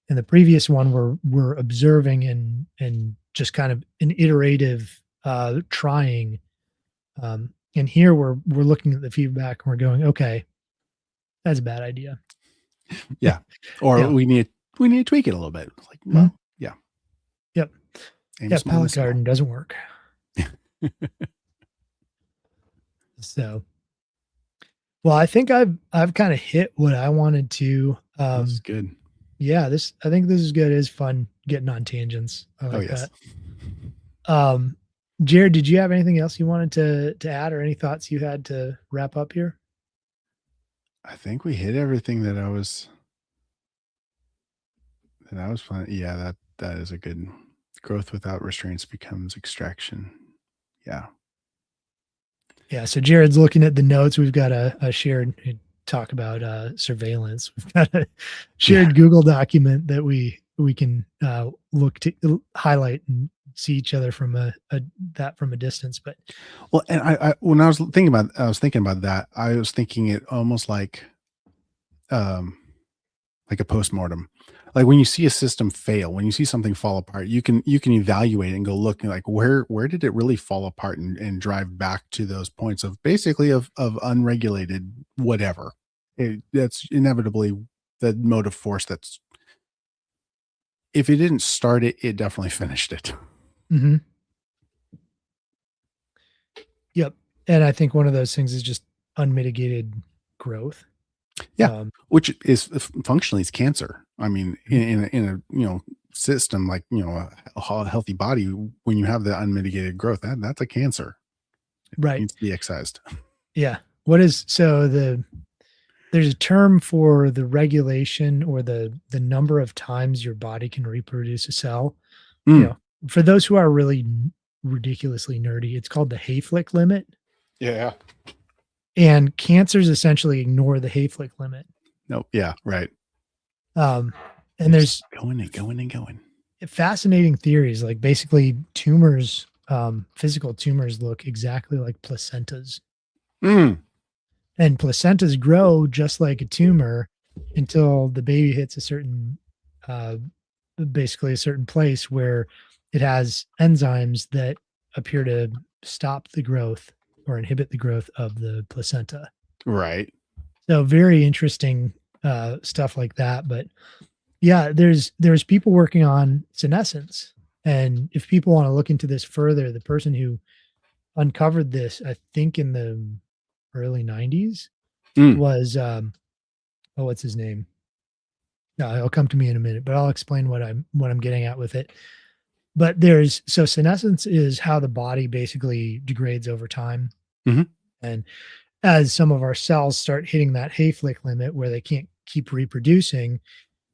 and the previous one we're observing and just kind of an iterative trying, and here we're looking at the feedback and we're going, okay, that's a bad idea. Yeah. Or Yeah. we need to tweak it a little bit. It's like, Mhm. well, yeah, Yep. aim Yeah, small, pallet miss small. garden doesn't work. So, well, I think I've kind of hit what I wanted to. That's good. Yeah, I think this is good. It's fun getting on tangents. I Oh, like yes. that. Um, Jared, did you have anything else you wanted to add, or any thoughts you had to wrap up here? I think we hit everything that I was planning. Yeah, that is a good growth without restraints becomes extraction. Yeah. Yeah, so Jared's looking at the notes. We've got a shared talk about surveillance. We've got a Yeah. shared Google document that we can look to highlight and see each other from from a distance. But Well, and I when I was thinking about that, I was thinking it almost um like a postmortem. Like when you see a system fail, when you see something fall apart, you can evaluate and go look, like, where did it really fall apart, and drive back to those points of basically of unregulated whatever. That's inevitably the motive force that's, if it didn't start it, it definitely finished it. mhm, yep, and I think one of those things is just unmitigated growth. Yeah, Um, which is functionally is cancer. I mean, mhm, in a system like a healthy body, when you have the unmitigated growth, that's a cancer. It right. needs to be excised. Yeah. What is so there's a term for the regulation or the number of times your body can reproduce a cell. You Mm, know, for those who are really ridiculously nerdy, it's called the Hayflick limit. yeah. And cancers essentially ignore the Hayflick limit. No. Yeah. Right. Um, They and just there's keep going and going and going. fascinating theories, like basically tumors, physical tumors look exactly like placentas. Mm, And placentas grow just like a tumor until the baby hits a certain, uh, basically a certain place where it has enzymes that appear to stop the growth or inhibit the growth of the placenta. right. So very interesting stuff like that. But yeah, there's people working on senescence, and if people want to look into this further, the person who uncovered this, I think in the early '90s, Mm, was oh, what's his name? No, it'll come to me in a minute, but I'll explain what I'm getting at with it. But senescence is how the body basically degrades over time. mhm. And as some of our cells start hitting that Hayflick limit where they can't keep reproducing,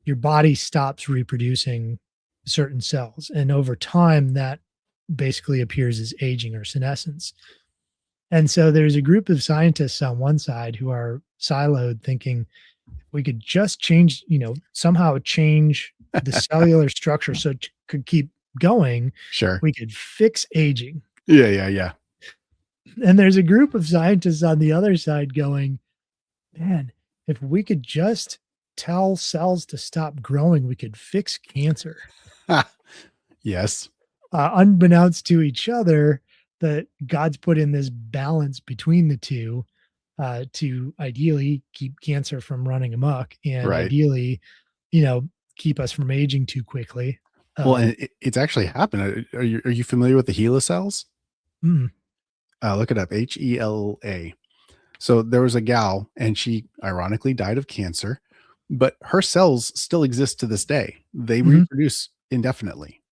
your body stops reproducing certain cells. And over time, that basically appears as aging or senescence. And so there's a group of scientists on one side who are siloed, thinking we could just change, somehow change the cellular structure so it could keep going, Sure. we could fix aging. Yeah. Yeah. Yeah. And there's a group of scientists on the other side going, man, if we could just tell cells to stop growing, we could fix cancer. Ha. Yes. Unbeknownst to each other, that God's put in this balance between the two, to ideally keep cancer from running amok, and Right. ideally, you know, keep us from aging too quickly. Well, Um, and it's actually happened. Are you familiar with the HeLa cells? mm, Look it up. HeLa. So there was a gal, and she ironically died of cancer, but her cells still exist to this day. They mhm. reproduce indefinitely.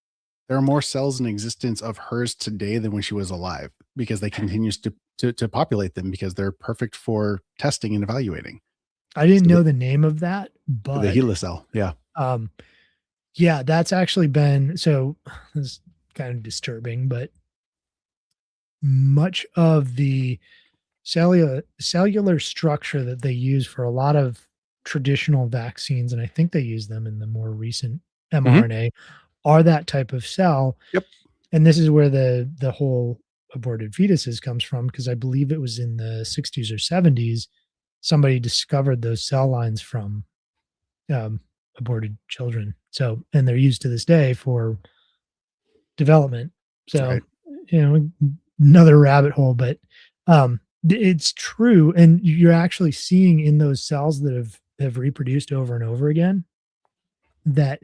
There are more cells in existence of hers today than when she was alive, because they continues to populate them, because they're perfect for testing and evaluating. I didn't So know the name of that, the but Helicell. Yeah. um, yeah, that's actually been so. This is kind of disturbing, but much of the cellular structure that they use for a lot of traditional vaccines, and I think they use them in the more recent Mhm. mRNA, are that type of cell. Yep. And this is where the whole aborted fetuses comes from, because I believe it was in the 60s or 70s somebody discovered those cell lines from um, aborted children. So, and they're used to this day for development. So, Right. you know, another rabbit hole, but it's true. And you're actually seeing in those cells that have reproduced over and over again that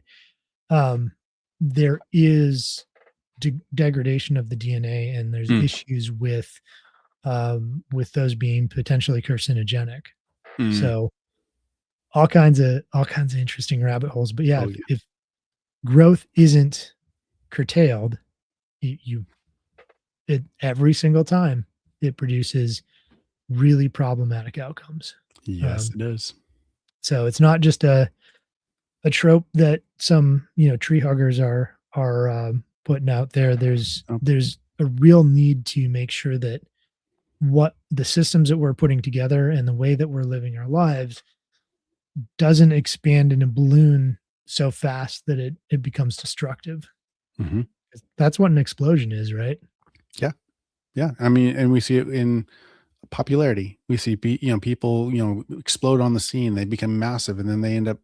um, there is degradation of the DNA, and there's Mm. issues with those being potentially carcinogenic. Mm. So all kinds of interesting rabbit holes. But yeah, Oh, yeah. if growth isn't curtailed, you it every single time it produces really problematic outcomes. Yes, Um, it is. so it's not just a trope that some tree huggers are putting out there. Oh, There's a real need to make sure that what the systems that we're putting together and the way that we're living our lives doesn't expand in a balloon so fast that it becomes destructive. mhm. That's what an explosion is, right? Yeah. Yeah. I mean, and we see it in popularity. We see people, explode on the scene, they become massive, and then they end up,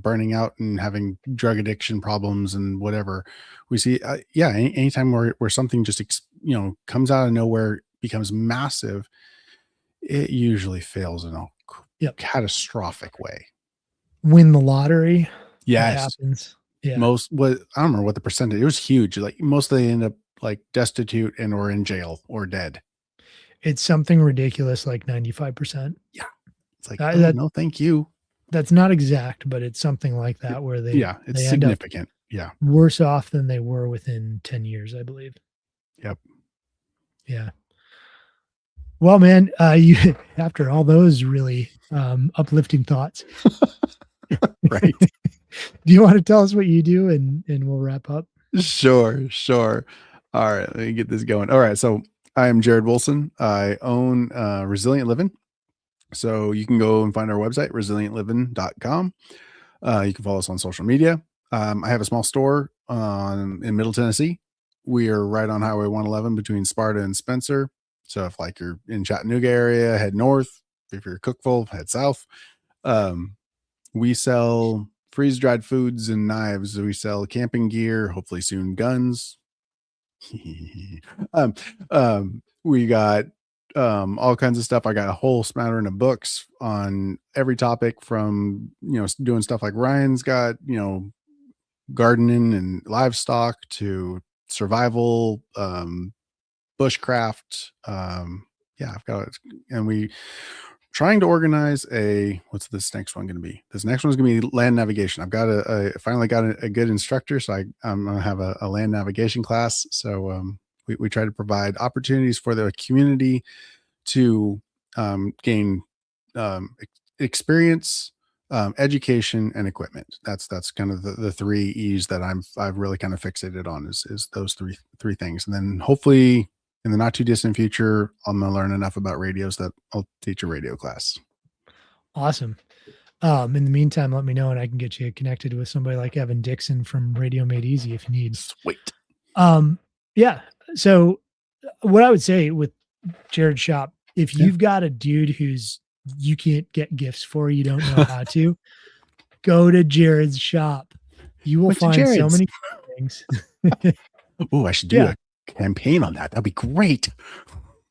burning out and having drug addiction problems and whatever. We see yeah, anytime where something just comes out of nowhere, becomes massive, it usually fails in a Yep. catastrophic way. Win the lottery, it Yes. happens. Yeah. Most what I don't remember what the percentage, it was huge. Like most they end up like destitute and or in jail or dead. It's something ridiculous like 95%. Yeah. It's like, oh That no, thank you. that's not exact, but it's something like It- that where they yeah, it's they end up significant. Yeah. worse off than they were within 10 years, I believe. Yep. Yeah. Well, man, you after all those really uplifting thoughts, Right. do you want to tell us what you do and we'll wrap up? Sure, sure. All right, let me get this going. All right, so I am Jared Wilson. I own Resilient Living. So you can go and find our website, resilientliving.com. You can follow us on social media. I have a small store in Middle Tennessee. We are right on Highway 111 between Sparta and Spencer. So if like you're in Chattanooga area, head north. If you're Cookville, head south. Um, we sell freeze dried foods and knives. We sell camping gear, hopefully soon guns. um, we got all kinds of stuff. I got a whole smattering of books on every topic from, doing stuff like Ryan's got, gardening and livestock to survival, bushcraft. Yeah, I've got it. And we trying to organize what's this next one going to be? This next one's going to be land navigation. I've got finally got a good instructor. So I'm going to have a land navigation class. So, we try to provide opportunities for the community to, gain, experience, education and equipment. That's kind of the three E's that I've really kind of fixated on is those three things. And then hopefully in the not too distant future, I'm going to learn enough about radios that I'll teach a radio class. Awesome. In the meantime, let me know and I can get you connected with somebody like Evan Dixon from Radio Made Easy if you need. Sweet. Um, yeah. So what I would say with Jared's shop, if Yeah. you've got a dude you can't get gifts for, you don't know how to, go to Jared's shop. You will Went to find so Jared's. many things. Oh, I should do Yeah. a campaign on that. That'd be great.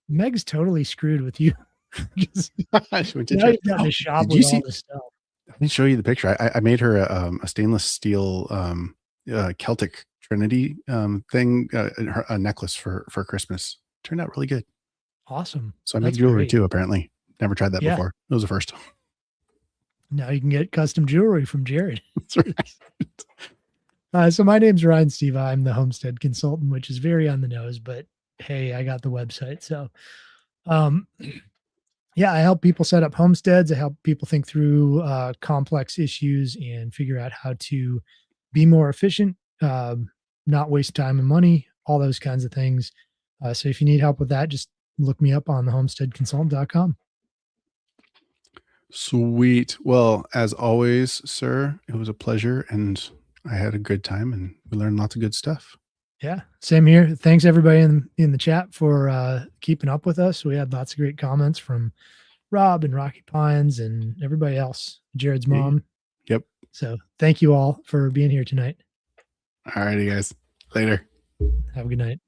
Meg's totally screwed with you. Just, I should went to now Jared's. you've got Oh, to shop did you with all see? this stuff. Let me show you the picture. I made her a stainless steel Celtic Trinity thing, a necklace for Christmas. Turned out really good. Awesome. So I make That's jewelry great. too. Apparently, never tried that Yeah. before. It was the first. Now you can get custom jewelry from Jared. That's right. So my name's Ryan Steve. I'm the homestead consultant, which is very on the nose, but hey, I got the website. So yeah, I help people set up homesteads. I help people think through complex issues and figure out how to be more efficient, not waste time and money, all those kinds of things. So if you need help with that, just look me up on thehomesteadconsultant.com. Sweet. Well, as always, sir, it was a pleasure and I had a good time and we learned lots of good stuff. Yeah, same here. Thanks everybody in the chat for keeping up with us. We had lots of great comments from Rob and Rocky Pines and everybody else, Jared's Yeah. mom. Yep. So thank you all for being here tonight. All righty, guys. Later. Have a good night.